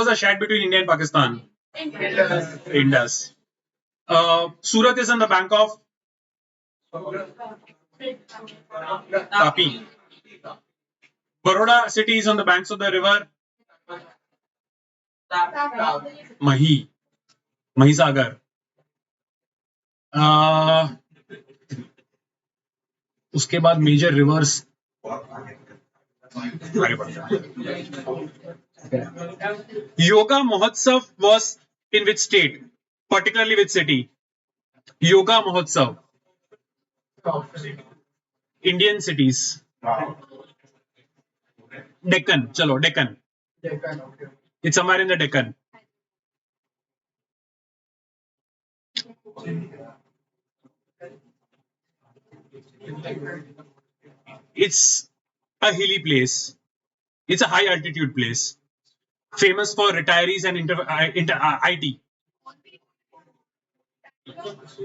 are shared between India and Pakistan? Indus. Surat is on the bank of Tapi. Baroda city is on the banks of the river Mahisagar. उसके बाद major rivers Yoga Mahotsav was in which state? Particularly which city? Yoga Mahotsav. Indian cities. Deccan. Chalo, Deccan. Okay. It's somewhere in the Deccan. It's a hilly place. It's a high altitude place. Famous for retirees and IT.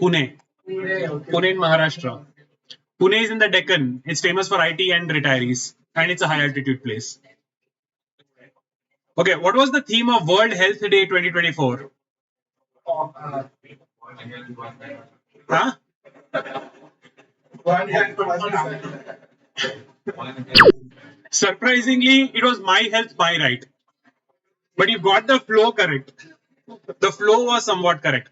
Pune. Pune in Maharashtra. Pune is in the Deccan. It's famous for IT and retirees. And it's a high altitude place. Okay, what was the theme of World Health Day 2024? Huh? Surprisingly, it was My Health, My Right. But you got the flow correct. The flow was somewhat correct.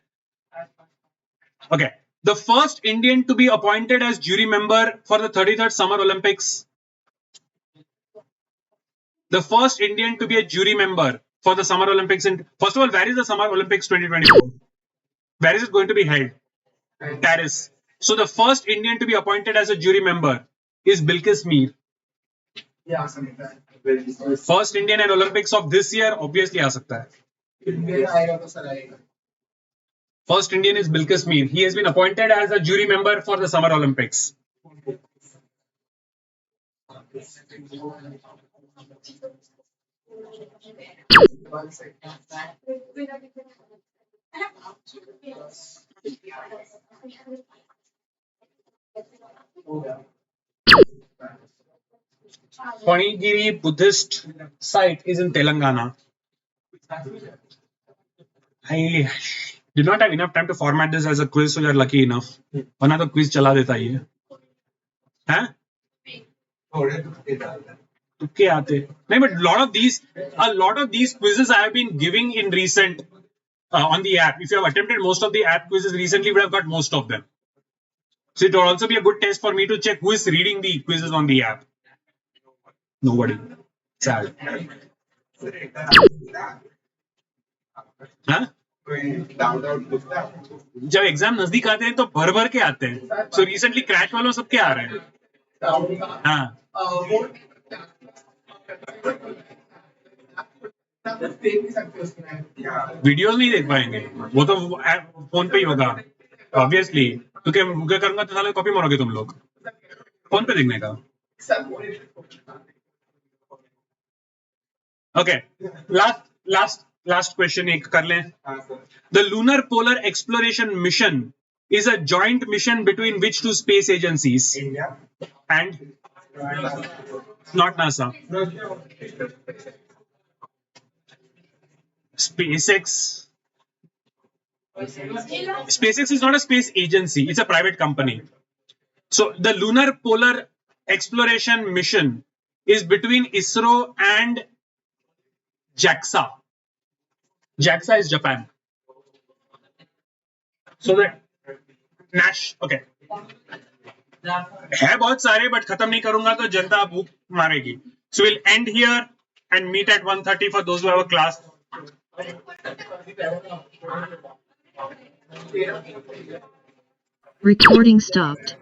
Okay. The first Indian to be appointed as jury member for the 33rd Summer Olympics. The first Indian to be a jury member for the Summer Olympics. First of all, where is the Summer Olympics 2024? Where is it going to be held? Paris. So the first Indian to be appointed as a jury member is Bilkis Mir. Yeah, First Indian at Olympics of this year, obviously आ सकता है. First Indian is Bilkis Mir. He has been appointed as a jury member for the Summer Olympics. Panigiri Buddhist site is in Telangana. I did not have enough time to format this as a quiz, so you're lucky enough. One other quiz chala deta hai. Huh? तुक्के आते नहीं, but a lot of these quizzes I have been giving in recent on the app. If you have attempted most of the app quizzes recently, you would have got most of them. So it will also be a good test for me to check who is reading the quizzes on the app. Nobody. Sad. Huh? जब exam नजदीक आते हैं तो भर भर के आते हैं. So recently क्रैश वालों सबके आ रहे हैं. हाँ. वीडियोस नहीं देख पाएंगे, वो तो फोन पे ही होगा ऑब्वियसली, क्योंकि गूगल करूंगा तो साले कॉपी मारोगे तुम लोग. फोन पे देखने का. ओके, लास्ट क्वेश्चन एक कर लें. The lunar polar exploration mission is a joint mission between which two space agencies? India and not NASA. SpaceX. SpaceX is not a space agency, it's a private company. So the lunar polar exploration mission is between ISRO and JAXA. JAXA is Japan. So the okay है बहुत सारे, but खत्म नहीं करूंगा तो जनता भूख मारेगी. So will end here and meet at 1:30 for those who have a class. Recording stopped.